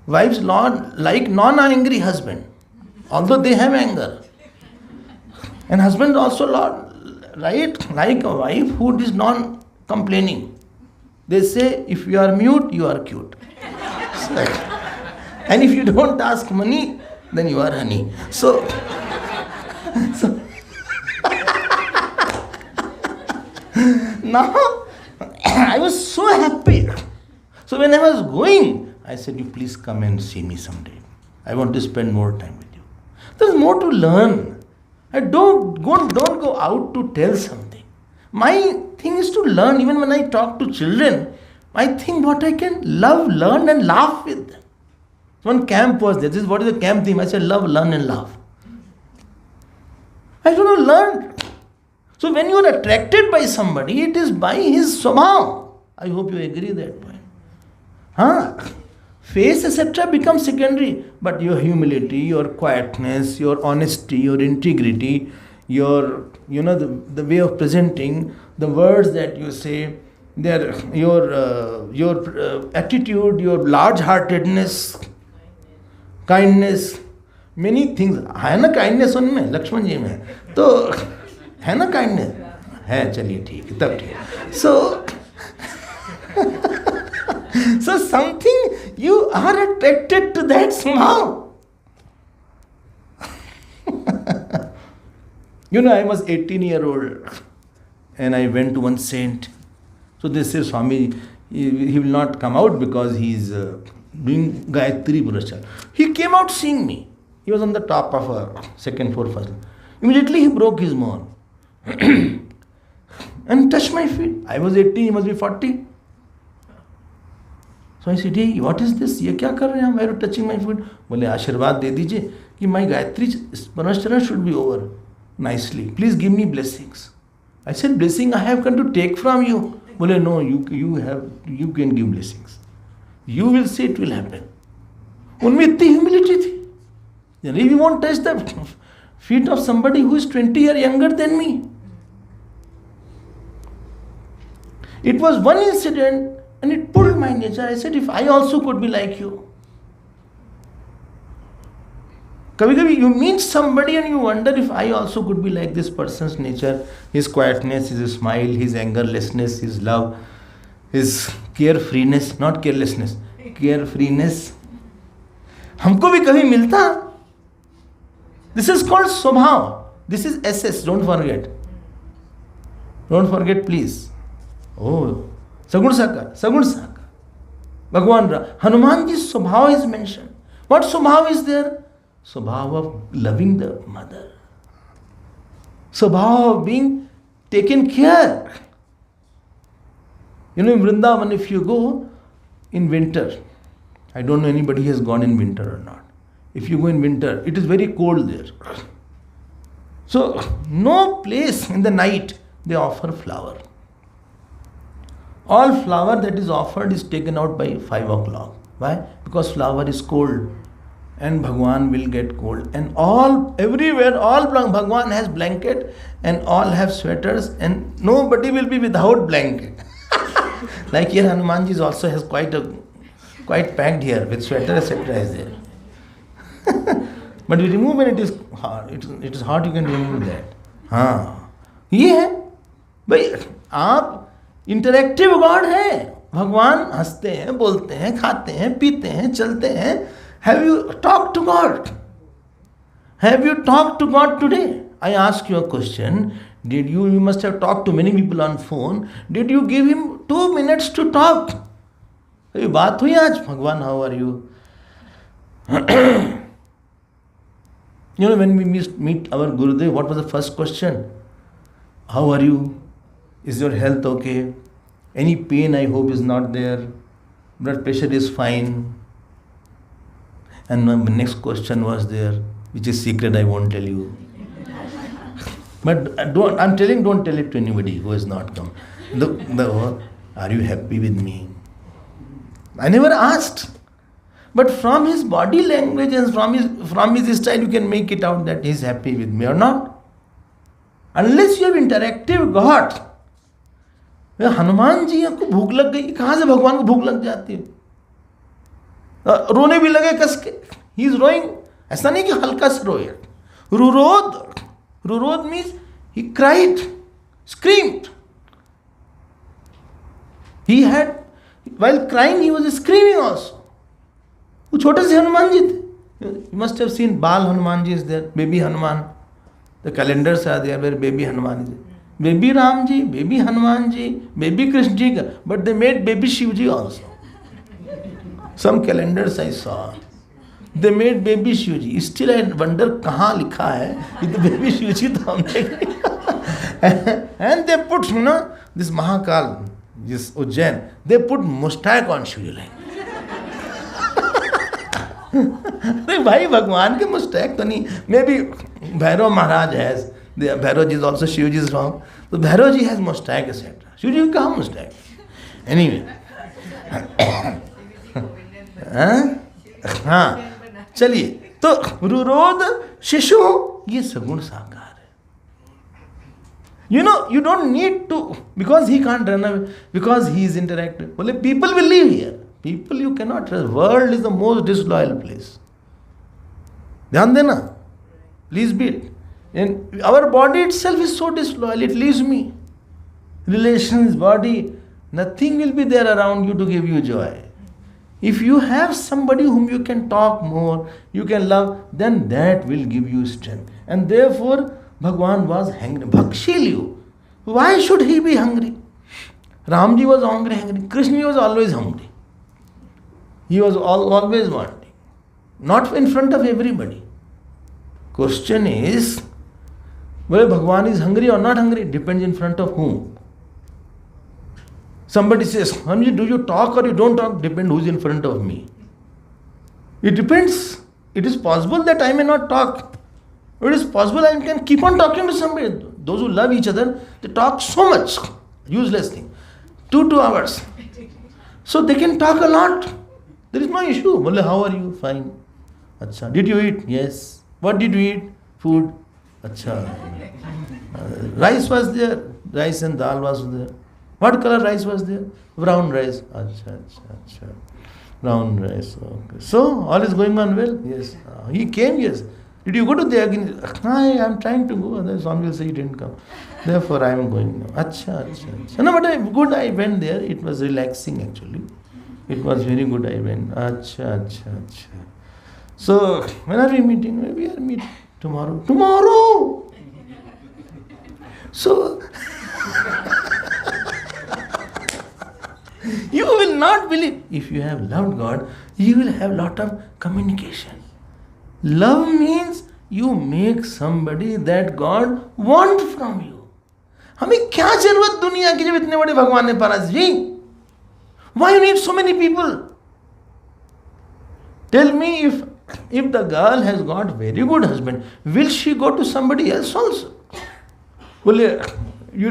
Wives like non-angry husband, although they have anger. And husband also right, like a wife who is non-complaining. They say, if you are mute, you are cute. And if you don't ask money, then you are honey. So now I was so happy. So when I was going, I said, you please come and see me someday. I want to spend more time with you. There's more to learn. I don't go out to tell something. My thing is to learn. Even when I talk to children, I think what I can love, learn and laugh with them. One camp was there. What is the camp theme? I said, love, learn and laugh. I don't know, learn. So when you are attracted by somebody, it is by his swabhav. I hope you agree that point. Face etc. becomes secondary, but your humility, your quietness, your honesty, your integrity, your the way of presenting, the words that you say, your attitude, your large-heartedness, kindness, many things. है ना kindness उनमें, लक्ष्मण जी में, तो है ना kindness? है, चलिए ठीक है, तब ठीक. So something you are attracted to that somehow. I was 18-year-old and I went to one saint. So they say, Swami, he will not come out because he is doing Gayatri Purashar. He came out seeing me. He was on the top of a second floor first. Immediately he broke his moan and touched my feet. I was 18, he must be 40. So I said, hey, what is this? ये क्या कर रहे हैं? Why are you touching my foot? बोले आशीर्वाद दे दीजिए कि my Gayatri Purashara should be over nicely. Please give me blessings. I said, blessing I have come to take from you. बोले no, you can give blessings. You will see it will happen. उनमें इतनी humility थी. We won't touch the feet of somebody who is 20 years younger than me. It was one incident. And it pulled my nature. I said, if I also could be like you. Kabhi you meet somebody and you wonder if I also could be like this person's nature, his quietness, his smile, his angerlessness, his love, his carefreeness, not carelessness, carefreeness. हमको भी कभी मिलता. This is called स्वभाव. This is SS, don't forget. Don't forget, please. Oh. Sagun Saka. Bhagwan Hanuman ji's Swabhav is mentioned. What Swabhav is there? Swabhav of loving the mother. Swabhav of being taken care. In Vrindavan, if you go in winter, I don't know anybody has gone in winter or not. If you go in winter, it is very cold there. So, no place in the night they offer flower. All flower that is offered is taken out by 5 o'clock. Why? Because flower is cold and Bhagwan will get cold. And everywhere, all Bhagwan has blanket and all have sweaters and nobody will be without blanket. Like here Hanumanji also has quite packed here with sweater etc. is there. But you remove when it is hard. It is hard, you can remove that. हाँ ये है भाई, आप interactive God है. भगवान हंसते हैं, बोलते हैं, खाते हैं, पीते हैं, चलते हैं. Have you talk to God? Have you talk to God today? I ask you a question. Did you must have talked to many people on phone. Did you give him 2 minutes to talk? ये बात हुई आज, भगवान how are you? You know, when we meet our Gurudev, what was the first question? How are you? Is your health okay? Any pain I hope is not there. Blood pressure is fine. And the next question was there, which is secret, I won't tell you. But don't tell it to anybody who has not come. Are you happy with me? I never asked. But from his body language and from his style, you can make it out that he is happy with me or not. Unless you have interactive God. Hanuman ji को भूख लग गई, कहाँ से भगवान को भूख लग जाती है? रोने भी लगे कस के. He is rowing. ऐसा नहीं कि हल्का से रोए. रुरोद means he cried, screamed. While crying, he was screaming also. वो छोटे से हनुमान जी थे. You must have seen Bal Hanuman ji is there, baby Hanuman. The calendars are there where baby Hanuman is there. Baby Ram ji, baby Hanuman ji, baby Krishna ji, but they made baby Shiv ji also. Some calendars I saw. They made baby Shiv ji. Still I wonder कहाँ लिखा है कि the baby Shiv ji तो हम देख. And they put, this Mahakal, this Ujjain, they put mustache on Shiv ji. अरे भाई भगवान के मुस्टैक तो नहीं. Maybe Bhairav Maharaj has, Bhairav ji is also Shiv ji is wrong. तो Bhairav ji has moustache etcetera. Shiv ji कहाँ मुस्टैक? एनीवे, हाँ चलिए. तो रुरोद शिशु ये सगुण साकार है. You don't need to, because he can't run away, because he is interactive. बोले people will live here. People you cannot trust. World is the most disloyal place. ध्यान देना. Please be it. And our body itself is so disloyal. It leaves me. Relations, body, nothing will be there around you to give you joy. If you have somebody whom you can talk more, you can love, then that will give you strength. And therefore, Bhagwan was hungry. Bhakshilyu. Why should he be hungry? Ramji was hungry. Krishna was always hungry. He was always wanting. Not in front of everybody. Question is, whether Bhagwan is hungry or not hungry, depends in front of whom. Somebody says, Swami, do you talk or you don't talk? Depends who is in front of me. It depends. It is possible that I may not talk. It is possible I can keep on talking to somebody. Those who love each other, they talk so much. Useless thing. 2 hours. So they can talk a lot. There is no issue. Well, how are you? Fine. Achha. Did you eat? Yes. What did you eat? Food. Achha. Rice was there. Rice and dal was there. What color rice was there? Brown rice. Achha. Brown rice. Okay. So, all is going on well? Yes. He came, yes. Did you go to there again? I am trying to go. Otherwise, Swami will say you didn't come. Therefore, I am going now. Achha. No, but good, I went there. It was relaxing actually. It was very good, I went. Achha. So, when are we meeting? Maybe we are meeting tomorrow. Tomorrow! So, you will not believe. If you have loved God, you will have lot of communication. Love means you make somebody that God wants from you. हमें क्या जरूरत दुनिया की जब इतने बड़े भगवान ने पास जी? Why you need so many people? Tell me if if the girl has got very good husband, will she go to somebody else also? Well,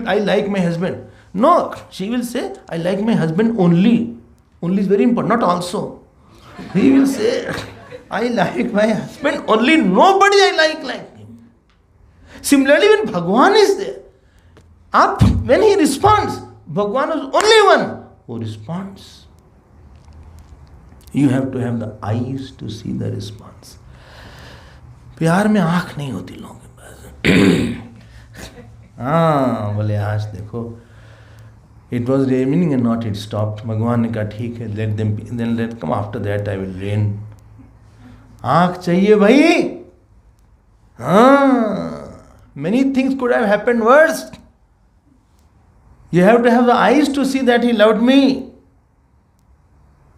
I like my husband. No, she will say, I like my husband only. Only is very important, not also. He will say, I like my husband only, nobody I like him. Similarly, when Bhagwan is there, when he responds, Bhagwan is only one who responds. You have to have the eyes to see the response. प्यार में आँख नहीं होती लोगों के पास. हाँ बोले आज देखो, it was raining and not it stopped. भगवान ने कहा ठीक है, let them be. Then let come after that I will rain. आँख चाहिए भाई. हाँ, many things could have happened worse. You have to have the eyes to see that he loved me.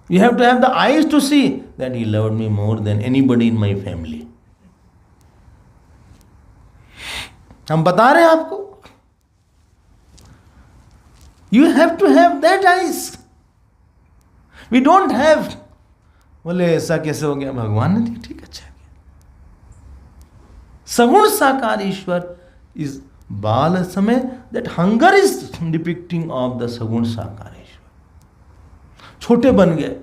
You have to have the eyes to see that he loved me more than anybody in my family. हम बता रहे हैं आपको. You have to have that eyes. We don't have. बोले ऐसा कैसे हो गया? भगवान ने ठीक अच्छा किया. सगुण साकार ईश्वर is बाल समय, that hunger is depicting of the सगुण साकार ईश्वर. छोटे बन गए,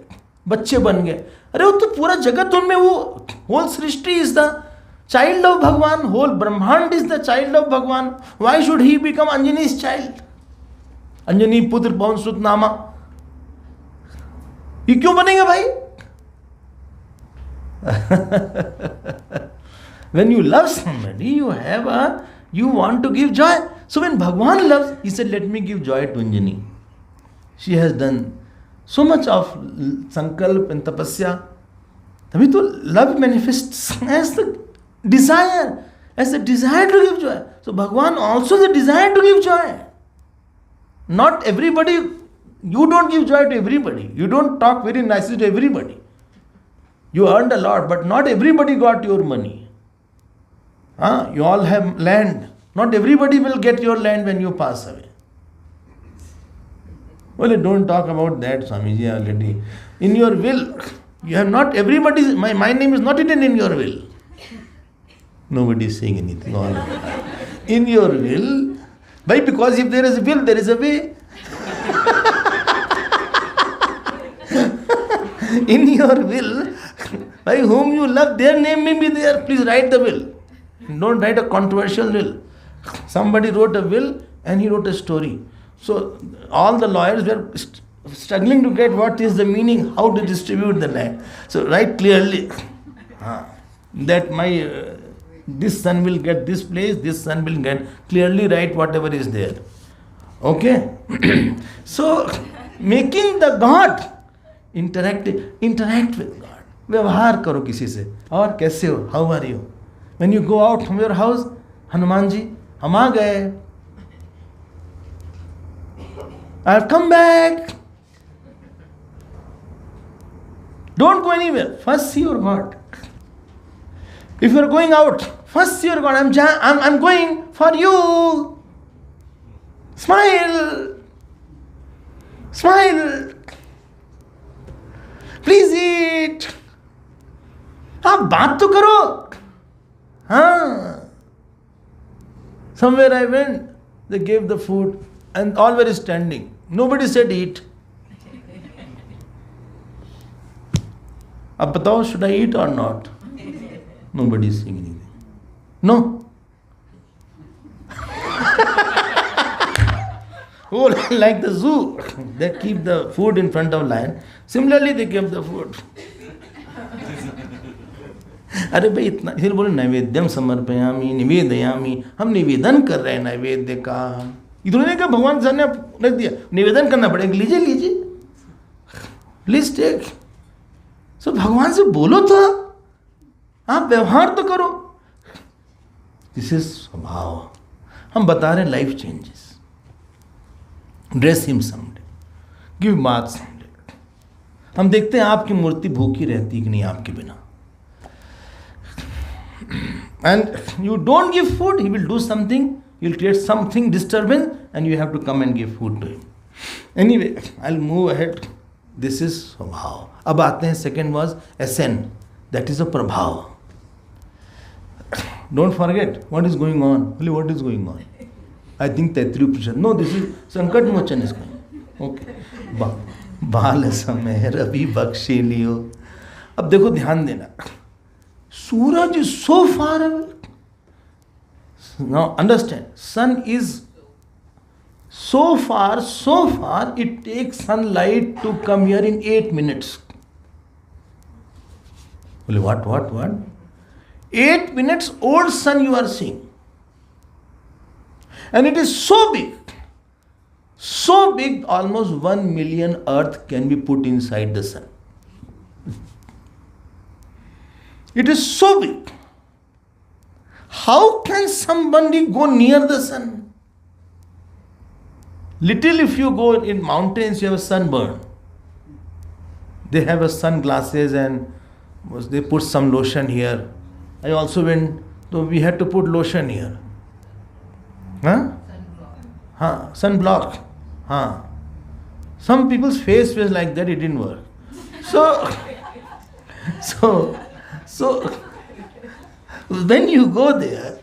बच्चे बन गए. अरे वो तो पूरा जगत उनमें, वो whole Srishti is the child of भगवान, whole ब्रह्मांड is the child of भगवान. Why should he become Anjani's child? Anjani पुत्र पवन सुत नामा, ये क्यों बनेगा भाई? When you love somebody, you want to give joy. So when Bhagwan loves, he said, let me give joy to Anjani. She has done so much of sankalp and tapasya. तभी तो love manifests as the desire to give joy. So Bhagwan also the desire to give joy. Not everybody, you don't give joy to everybody. You don't talk very nicely to everybody. You earned a lot, but not everybody got your money. You all have land. Not everybody will get your land when you pass away. Well, don't talk about that, Swamiji, already. In your will, you have not everybody, my name is not written in your will. Nobody is saying anything. All in your will. Why? Because if there is a will, there is a way. In your will, by whom you love, their name may be there. Please write the will. Don't write a controversial will. Somebody wrote a will and he wrote a story. So all the lawyers were struggling to get what is the meaning, how to distribute the land. So write clearly that my this son will get this place, this son will get, clearly write whatever is there. Okay? So making the God interact with God. व्यवहार करो किसी से. और कैसे हो? How are you? When you go out from your house, Hanuman ji, हम आ गए. I have come back. Don't go anywhere. First see your God. If you are going out, first see your God. I'm going for you. Smile. Smile. Please eat. आप बात तो करो. हाँ. Somewhere I went, they gave the food and all were standing. Nobody said eat. अब बताओ, should I eat or not? Nobody is saying anything. No. Oh, like the zoo, they keep the food in front of lion. Similarly, they keep the food. अरे भाई इतना फिर बोले नैवेद्यम समर्पयामी निवेदयामी. हम निवेदन कर रहे हैं नैवेद्य का. इधर ने कहा भगवान सर ने रख दिया, निवेदन करना पड़ेगा. लीजिए प्लीज टेक. सो भगवान से बोलो तो, आप व्यवहार तो करो. दिस इज स्वभाव. हम बता रहे हैं life changes. Dress him someday, give बात समडे. हम देखते हैं आपकी मूर्ति भूखी रहती है कि नहीं आपके बिना. And you don't give food, he will do something, he will create something disturbance and you have to come and give food to him. Anyway, I'll move ahead. This is स्वभाव. अब आते हैं, second was ascend. That is a prabhava. Don't forget what is going on. Only what is going on. I think Taittiriya Upanishad. No, this is Sankat Mochan is going. Okay. बाल समय रवि बख्शे लियो. अब देखो ध्यान देना. Suraj is so far away. Now understand, sun is so far, it takes sunlight to come here in 8 minutes. What? 8 minutes old sun you are seeing. And it is so big, almost 1 million earth can be put inside the sun. It is so big. How can somebody go near the sun? Little if you go in mountains, you have a sunburn. They have a sunglasses and they put some lotion here. I also went, so we had to put lotion here. Huh? Sunblock. Some people's face was like that, it didn't work. So when you go there,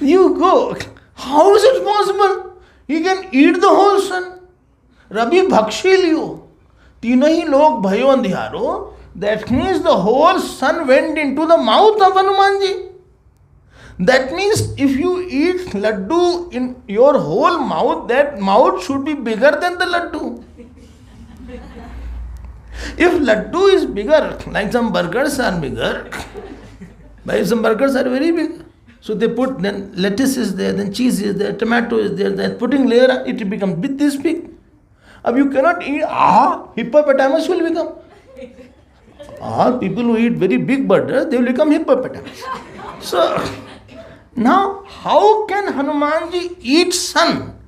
you go, how is it possible? You can eat the whole sun. Rabbi Bhakshi liyo. तीनों ही लोग भयो अंधियारो. That means the whole sun went into the mouth of Hanuman ji. That means if you eat laddu in your whole mouth, that mouth should be bigger than the laddu. If laddu is bigger, like some burgers are bigger, but some burgers are very big. So they put, then lettuce is there, then cheese is there, tomato is there, then putting layer, it becomes this big. अब you cannot eat, hippopotamus will become. People who eat very big burgers, they will become hippopotamus. So, now how can Hanumanji eat sun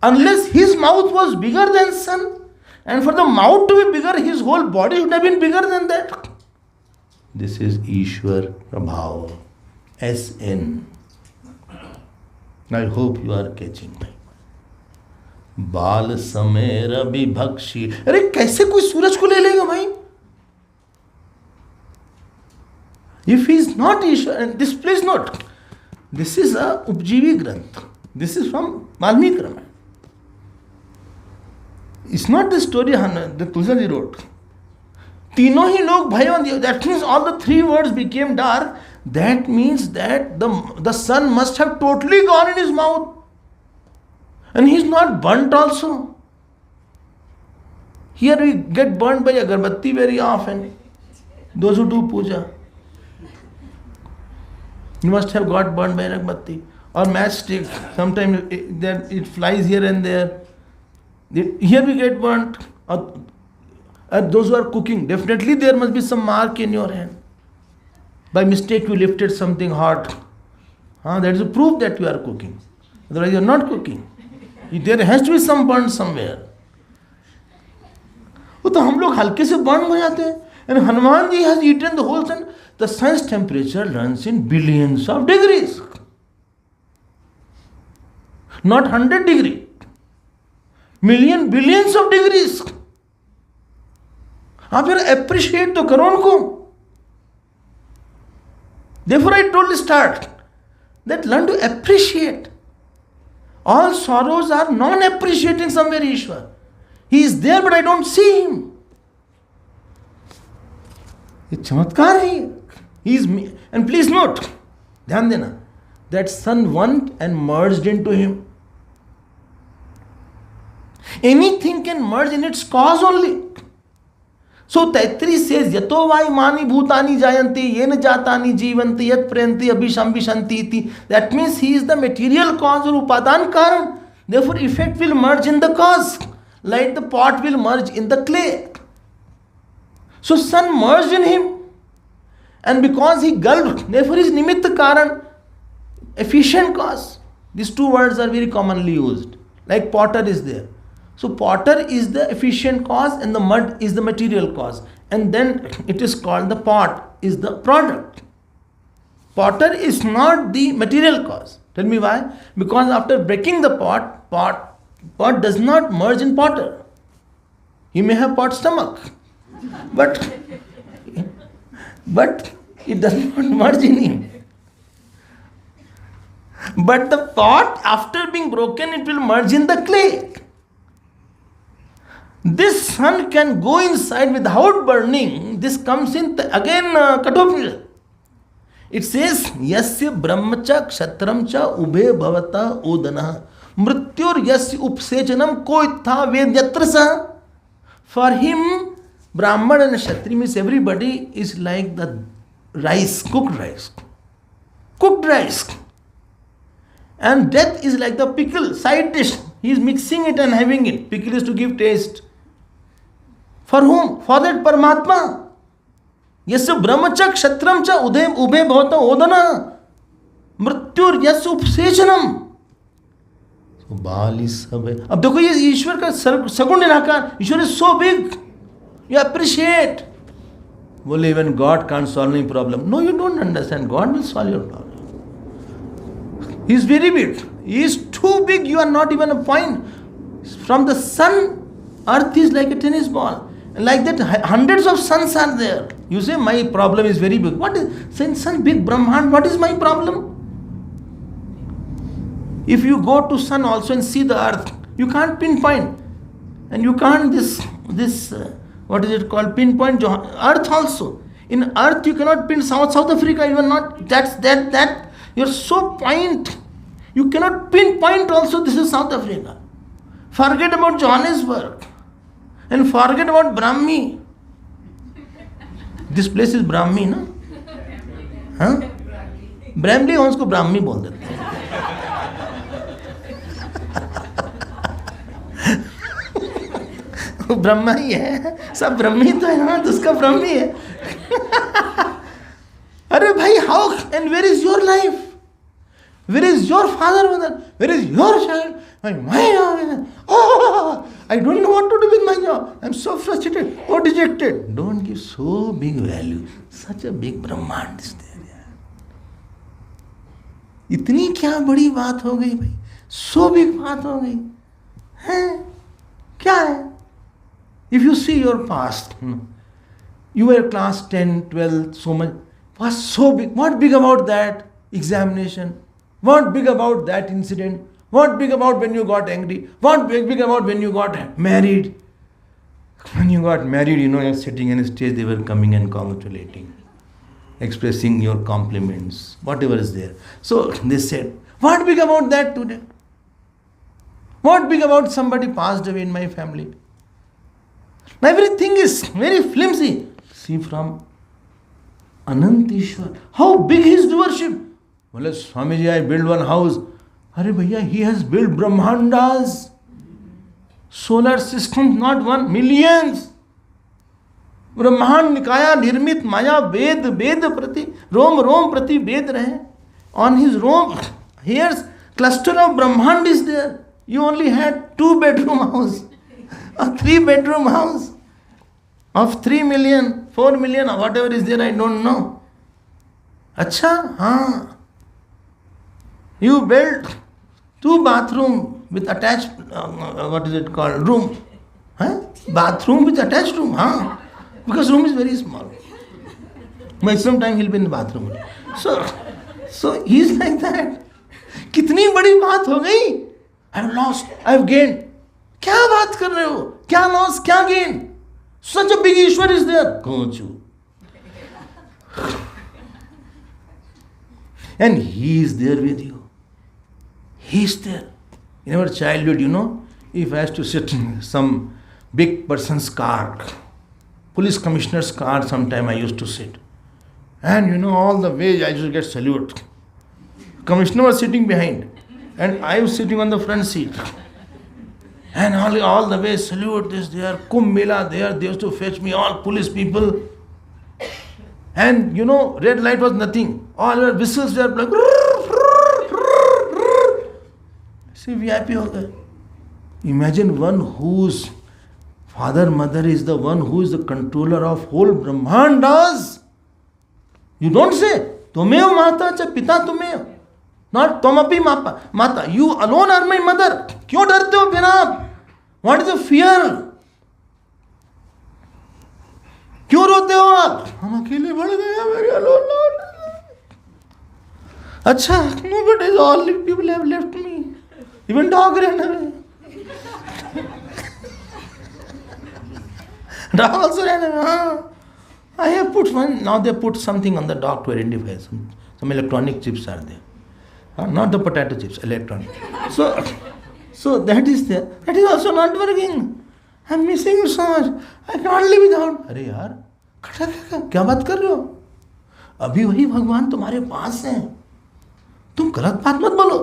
unless his mouth was bigger than sun? And for the mouth to be bigger, his whole body should have been bigger than that. This is Ishwar Prabhav. SN. I hope you are catching me. बाल समय रवि भक्षी. अरे कैसे कोई सूरज को ले लेगा भाई? If he is not Ishwar, and this please note, this is a Upjivi Granth. This is from Valmiki Ramayana. It's not the story the Tulsi wrote. तीनों ही लोग भयवंत. That means all the three words became dark. That means that the sun must have totally gone in his mouth. And he is not burnt also. Here we get burnt by agarbatti very often. Those who do puja. You must have got burnt by agarbatti. Or matchstick. Sometimes it flies here and there. Here we get burnt. Those who are cooking, definitely there must be some mark in your hand. By mistake you lifted something hot. That is a proof that you are cooking. Otherwise you are not cooking. There has to be some burn somewhere. वो तो हम लोग हल्के से burn हो जाते हैं. And Hanuman ji has eaten the whole sun. The sun's temperature runs in billions of degrees. Not 100 degrees. Billions of degrees. आप फिर appreciate तो करो उनको. Therefore I told the start that learn to appreciate. All sorrows are non-appreciating somewhere Ishwar. He is there but I don't see him. ये चमत्कार है. He is me. And please note, ध्यान देना, that sun went and merged into him. Anything can merge in its cause only. So Taittiriya says, Yato vai mani bhutani jayanti, yen jatani jivanti, yat prayanti abhisham vishanti iti. That means he is the material cause or upadan karan. Therefore effect will merge in the cause. Like the pot will merge in the clay. So sun merged in him. And because he gulped, therefore is nimitta karan, efficient cause. These two words are very commonly used. Like potter is there. So potter is the efficient cause and the mud is the material cause. And then it is called the pot is the product. Potter is not the material cause. Tell me why? Because after breaking the pot does not merge in potter. He may have pot stomach, but it does not merge in him. But the pot, after being broken, it will merge in the clay. This sun can go inside without burning. This comes in again Kathopanishad. It says, Yasya brahmacha kshatramcha ubhe bhavata odana mrityor yasya upsechanam koitha vedyatra sa. For him, Brahman and Kshatri means everybody is like the rice, cooked rice. Cooked rice. And death is like the pickle, side dish. He is mixing it and having it. Pickle is to give taste. For whom? For that Paramatma. Yasya brahmacha kshatramcha ubhe bhavata odana mrityur yasya upsechanam. So बाल इस सब है. अब देखो ये ईश्वर का सगुण निराकार. ईश्वर is so big. You appreciate. Well, even God can't solve any problem. No, you don't understand. God will solve your problem. He is very big. He is too big. You are not even a point. From the sun, earth is like a tennis ball. And like that, hundreds of suns are there. You say, my problem is very big. What is, since sun big Brahman, what is my problem? If you go to sun also and see the earth, you can't pinpoint. And you can't what is it called? Pinpoint earth also. In earth you cannot pin South Africa. You are not, that. You are so point. You cannot pinpoint also this is South Africa. Forget about Johannesburg. And forget about Brahmi. This place is Brahmi, no? Huh? Brahmi, हम उसको ब्राह्मी बोल देते हैं. ब्रह्मा ही है, सब ब्रह्मी तो है, हाँ, तो उसका ब्रह्मी है. अरे भाई, how and where is your life? Where is your father, mother? Where is your child? My job. Oh, I don't know what to do with my job. I'm so frustrated or dejected. Don't give so big value. Such a big Brahman is there. इतनी क्या बड़ी बात हो गई भाई, so big बात हो गई हैं, क्या है? If you see your past, you were class 10, 12, so much, was so big. What big about that examination? What big about that incident? What big about when you got angry? What big about when you got married? When you got married, you're sitting on a stage, they were coming and congratulating, expressing your compliments, whatever is there. So they said, what big about that today? What big about somebody passed away in my family? Now everything is very flimsy. See from Anantishwar, how big is the worship? Well, Swamiji, I built one house. Arey bhaiya, he has built Brahmandas. Solar systems, not one, millions. Brahman, Nikaya, Nirmit, Maya, Ved Prati, Rom Prati, Ved Rahe. On his Rom, here's cluster of Brahmand is there. You only had 2-bedroom house, a 3-bedroom house of 3 million, 4 million, or whatever is there, I don't know. Acha, haan. You built 2 bathroom with attached, what is it called, room. Huh? Bathroom with attached room, huh? Because room is very small. Maximum time he'll be in the bathroom. So he's like that. कितनी बड़ी बात हो गई? I've lost, I've gained. क्या बात कर रहे हो? क्या loss, क्या gain? Such a big Ishwar is there. Go you. And he is there with you. He is there. In our childhood, if I has to sit in some big person's car, police commissioner's car, sometime I used to sit. And all the way I used to get salute. Commissioner was sitting behind. And I was sitting on the front seat. And all the way salute this there, Kumbh Mela there, they used to fetch me, all police people. And red light was nothing. All our whistles were like, see, VIP ho gaya. Imagine one whose father, mother is the one who is the controller of whole Brahmandas. You don't say, Tumeo Mata cha Pita Tumeo. Not Tomapi Mata. You alone are my mother. क्यों डरते हो फिर आप? What is the fear? क्यों रोते हो आप? हम अकेले बढ़ गए, वेरी अलोन. अच्छा, nobody, all people have left me. Even dog ran away. Dog also ran away. Huh? I have put one. Now they put something on the dog to identify. Some electronic chips are there. Not the potato chips, electronic. So that is there. That is also not working. I'm missing you so much. I can't live without. अरे यार, क्या बात कर रहे हो? अभी वही भगवान तुम्हारे पास हैं. तुम गलत बात मत बोलो.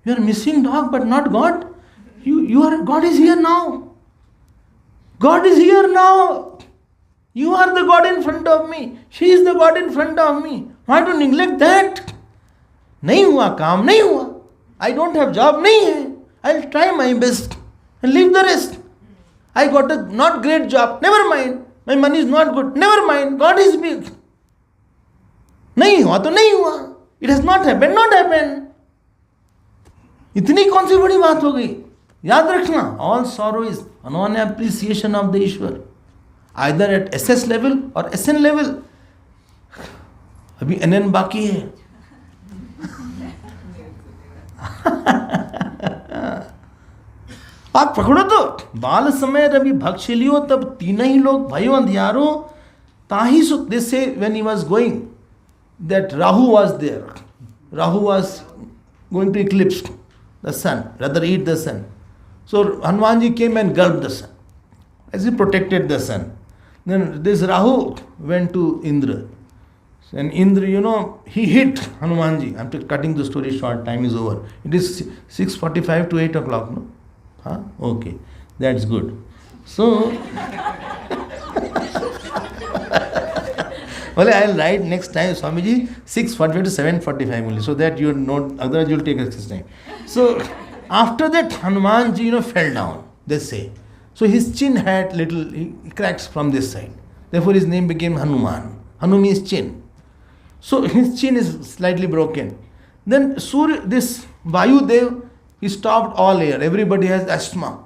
You are missing dog, but not God. God is here now. God is here now. You are the God in front of me. She is the God in front of me. Why to neglect that? नहीं हुआ काम, नहीं हुआ. I don't have job, नहीं है. I'll try my best and leave the rest. I got a not great job, never mind. My money is not good, never mind. God is big. नहीं हुआ तो नहीं हुआ. It has not happened, not happened. इतनी कौन सी बड़ी बात हो गई? याद रखना, all sorrow is non appreciation of the Ishwar, either at SS level or SN level. अभी NN बाकी है. आप पकड़ो तो बाल समय रवि भक्षलियो तब तीन ही लोग भयो अंधियारो ताही सो. They say when he was going that Rahu was there. Rahu was going to eclipse the sun, rather eat the sun. So Hanumanji came and gulped the sun as he protected the sun. Then this Rahu went to Indra. And Indra, he hit Hanumanji. I'm cutting the story short, time is over. It is 6:45 to 8 o'clock, no? Huh? Okay, that's good. So, well, I'll write next time, Swamiji, 6:45 to 7:45 only, so that you know, otherwise you'll take excess time. So, after that, Hanumanji, fell down, they say. So, his chin had little cracks from this side. Therefore, his name became Hanuman. Hanu means chin. So, his chin is slightly broken. Then, this Vayu Dev, he stopped all air. Everybody has asthma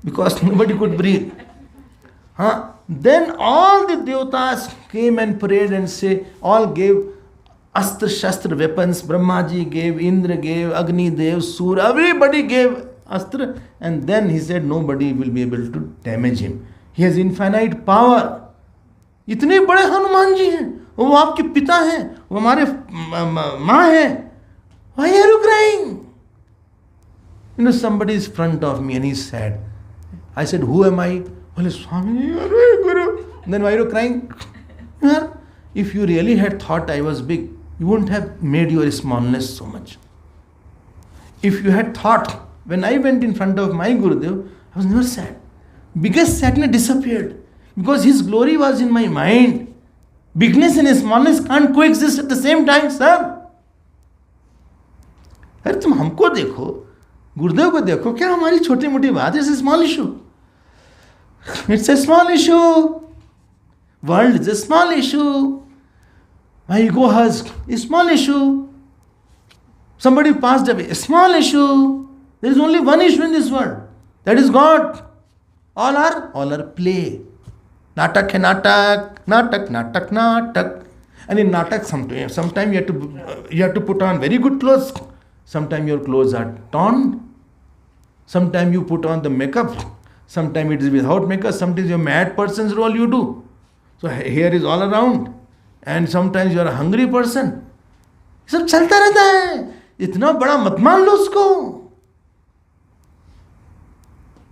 because nobody could breathe. Then all the devatas came and prayed and say, all gave astra shastra weapons. Brahmaji gave, Indra gave, Agni Dev, Surya, everybody gave astra. And then he said, nobody will be able to damage him. He has infinite power. इतने बड़े हनुमान जी हैं, वो आपके पिता हैं, वो हमारे माँ हैं. Why are you crying? Somebody is in front of me and he's sad. I said, who am I? Well, Swami, Guru. Then why are you crying? If you really had thought I was big, you wouldn't have made your smallness so much. If you had thought, when I went in front of my Gurudev, I was never sad. Biggest sadness disappeared because his glory was in my mind. Bigness and smallness can't coexist at the same time, sir. अरे तुम हमको देखो, गुरुदेव को देखो, क्या हमारी छोटी मोटी बात है? Small issue. It's a small issue. World is a small issue. My ego has a small issue. Somebody passed away, a small issue. There is only one issue in this world. That is God. All are play. Natak hai natak, natak, natak, natak. And in natak, sometimes you have to put on very good clothes. Sometimes your clothes are torn. Sometimes you put on the makeup. Sometimes it is without makeup. Sometimes you're a mad person's role you do. So hair is all around. And sometimes you're a hungry person. सब चलता रहता है. इतना बड़ा मत मान लो उसको.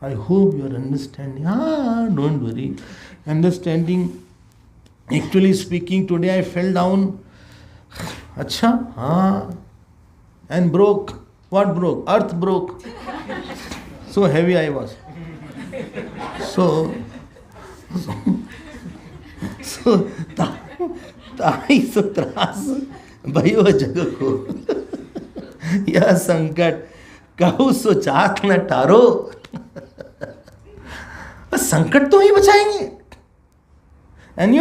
I hope you are understanding. Don't worry. Understanding. Actually speaking, today I fell down. अच्छा, and broke. What broke? Earth broke. So heavy I was. So ताई सो त्रास भयो जग को यह संकट कहूँ सो चाक न टारो. संकट तो ही बचाएंगे. एंड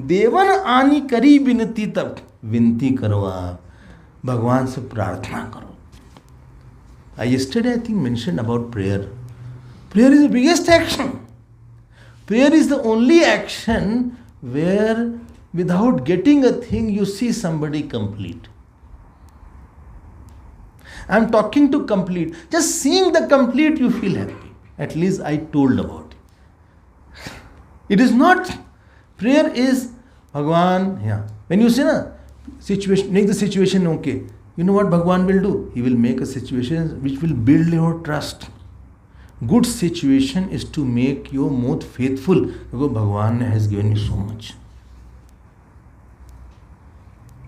देवन आनी करी विनती, तब विनती करो, आप भगवान से प्रार्थना करो. Yesterday I think mentioned about prayer. Prayer is the biggest action. Prayer is the only action where without getting a thing you see somebody complete. I am talking to complete. Just seeing the complete you feel happy. At least I told about it. It is not. Prayer is Bhagwan. Yeah. When you say na, situation, make the situation okay. You know what Bhagwan will do? He will make a situation which will build your trust. Good situation is to make you more faithful because Bhagwan has given you so much.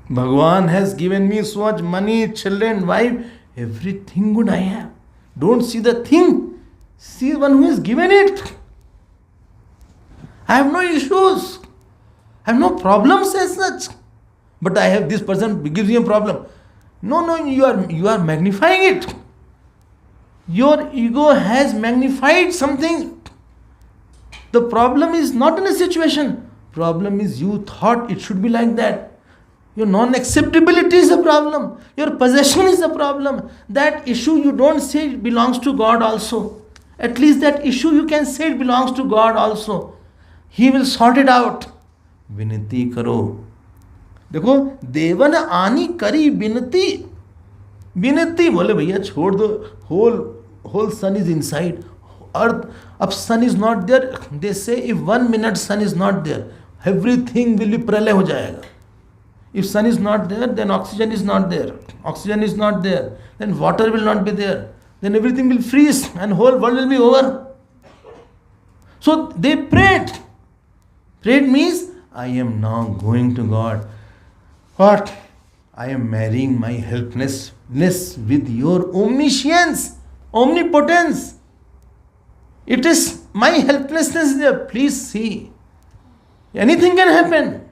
Bhagwan has given me so much money, children, wife, everything good I have. Don't see the thing. See one who has given it. I have no issues. I have no problems as such. But I have this person gives me a problem. No, you are magnifying it. Your ego has magnified something. The problem is not in a situation. Problem is you thought it should be like that. Your non-acceptability is a problem. Your possession is a problem. That issue you don't say it belongs to God also. At least that issue you can say it belongs to God also. He will sort it out. Vinati karo. देखो देवन आनी करी विनती. विनती बोले भैया छोड़ दो. Whole sun is inside. Earth, अब sun is not there. They say if 1 minute sun is not there, everything will be pralay हो जाएगा. If sun is not there, then oxygen is not there. Oxygen is not there, then water will not be there. Then everything will freeze and whole world will be over. So they prayed. Prayed means I am now going to God. What? I am marrying my helplessness with your omniscience, omnipotence. It is my helplessness there. Please see. Anything can happen.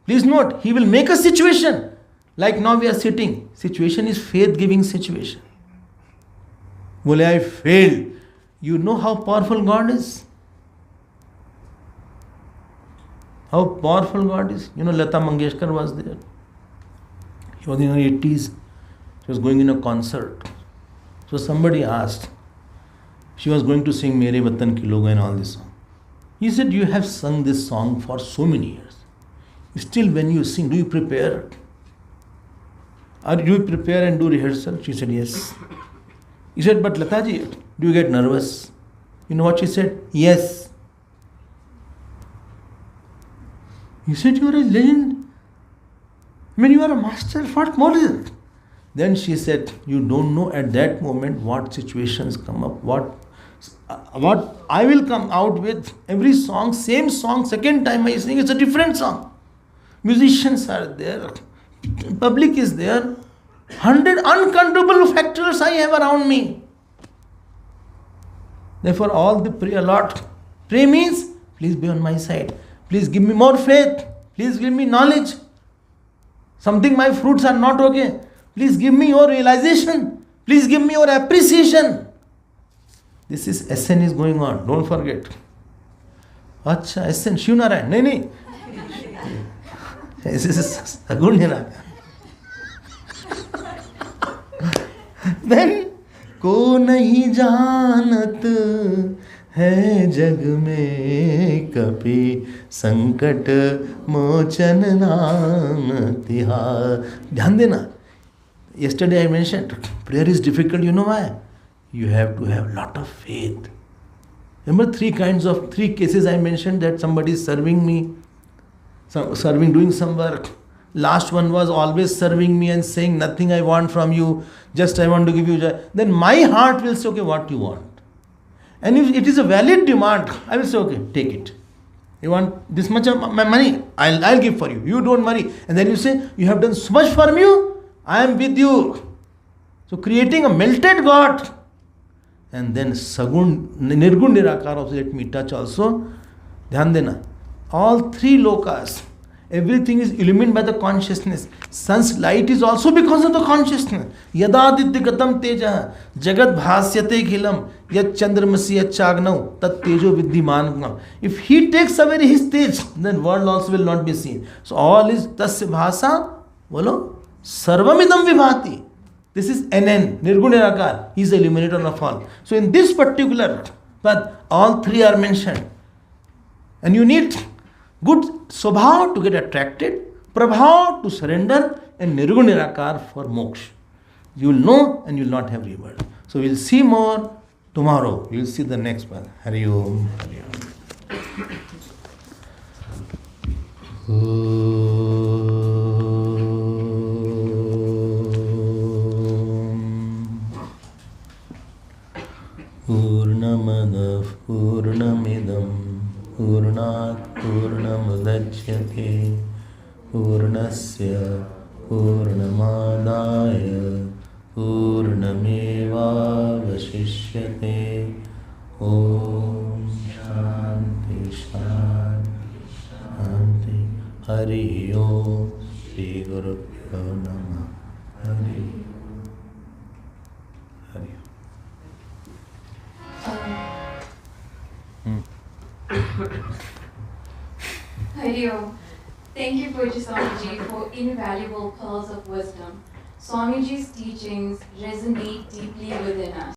Please note, he will make a situation. Like now we are sitting. Situation is faith-giving situation. Bole, I failed. You know how powerful God is? How powerful God is? You know, Lata Mangeshkar was there. He was in her 80s. She was going in a concert. So somebody asked. She was going to sing Mere Vatan Ki Logo and all this song. He said, you have sung this song for so many years. Still when you sing, do you prepare? Or do you prepare and do rehearsal? She said, yes. He said, but Lataji, do you get nervous? You know what she said? Yes. He said, you are a legend. I mean, you are a master. What more is it? Then she said, you don't know at that moment what situations come up, what I will come out with. Every song, same song, second time I sing, it's a different song. Musicians are there, public is there, 100 uncountable factors I have around me. Therefore, all the pray a lot. Pray means, please be on my side. Please give me more faith. Please give me knowledge. Something my fruits are not okay. Please give me your realization. Please give me your appreciation. This is SN is going on. Don't forget. Acha, SN, Shiv Narayan. No. This is Sagun Nirakan. Then, को नहीं जानत है जग में कपि संकट मोचन नाम तिहार. ध्यान देना. Yesterday I mentioned prayer is difficult. You know why? You have to have lot of faith. Remember three cases I mentioned that somebody is serving me, doing some work. Last one was always serving me and saying nothing I want from you, just I want to give you joy. Then my heart will say, okay, what you want? And if it is a valid demand, I will say, okay, take it. You want this much of my money? I'll give for you. You don't worry. And then you say, you have done so much for me, I am with you. So creating a melted God. And then Sagun, Nirgun Nirakar also let me touch also. Dhyan dena. All three lokas, everything is illumined by the consciousness. Sun's light is also because of the consciousness. Yadaditya gatam teja jagat bhasyate khilam yat chandramasi yat chagnau tat tejo viddhiman. If he takes away his tej, then world also will not be seen. So all is tasya bhasa, bolo, sarvamidam vibhati. This is NN, Nirgun Nirakar. He is the illuminator of all. So in this particular path, all three are mentioned. And you need good swabhav to get attracted, prabhav to surrender, and nirgun nirakar for moksha. You will know and you will not have reward. So we will see more tomorrow. We will see the next one. Hari Om. Hari Om. Purnamadav Purnamidam Purnat Purnamudachyate Purnasya Purnamadaya Purnameva Vasishyate. Om Shanti Shanti Shanti. Hari Om. Shri Guru Pyo Namah. Hari Hari.
Hari Om. Thank you, Pujya Swamiji, for invaluable pearls of wisdom. Swamiji's teachings resonate deeply within us.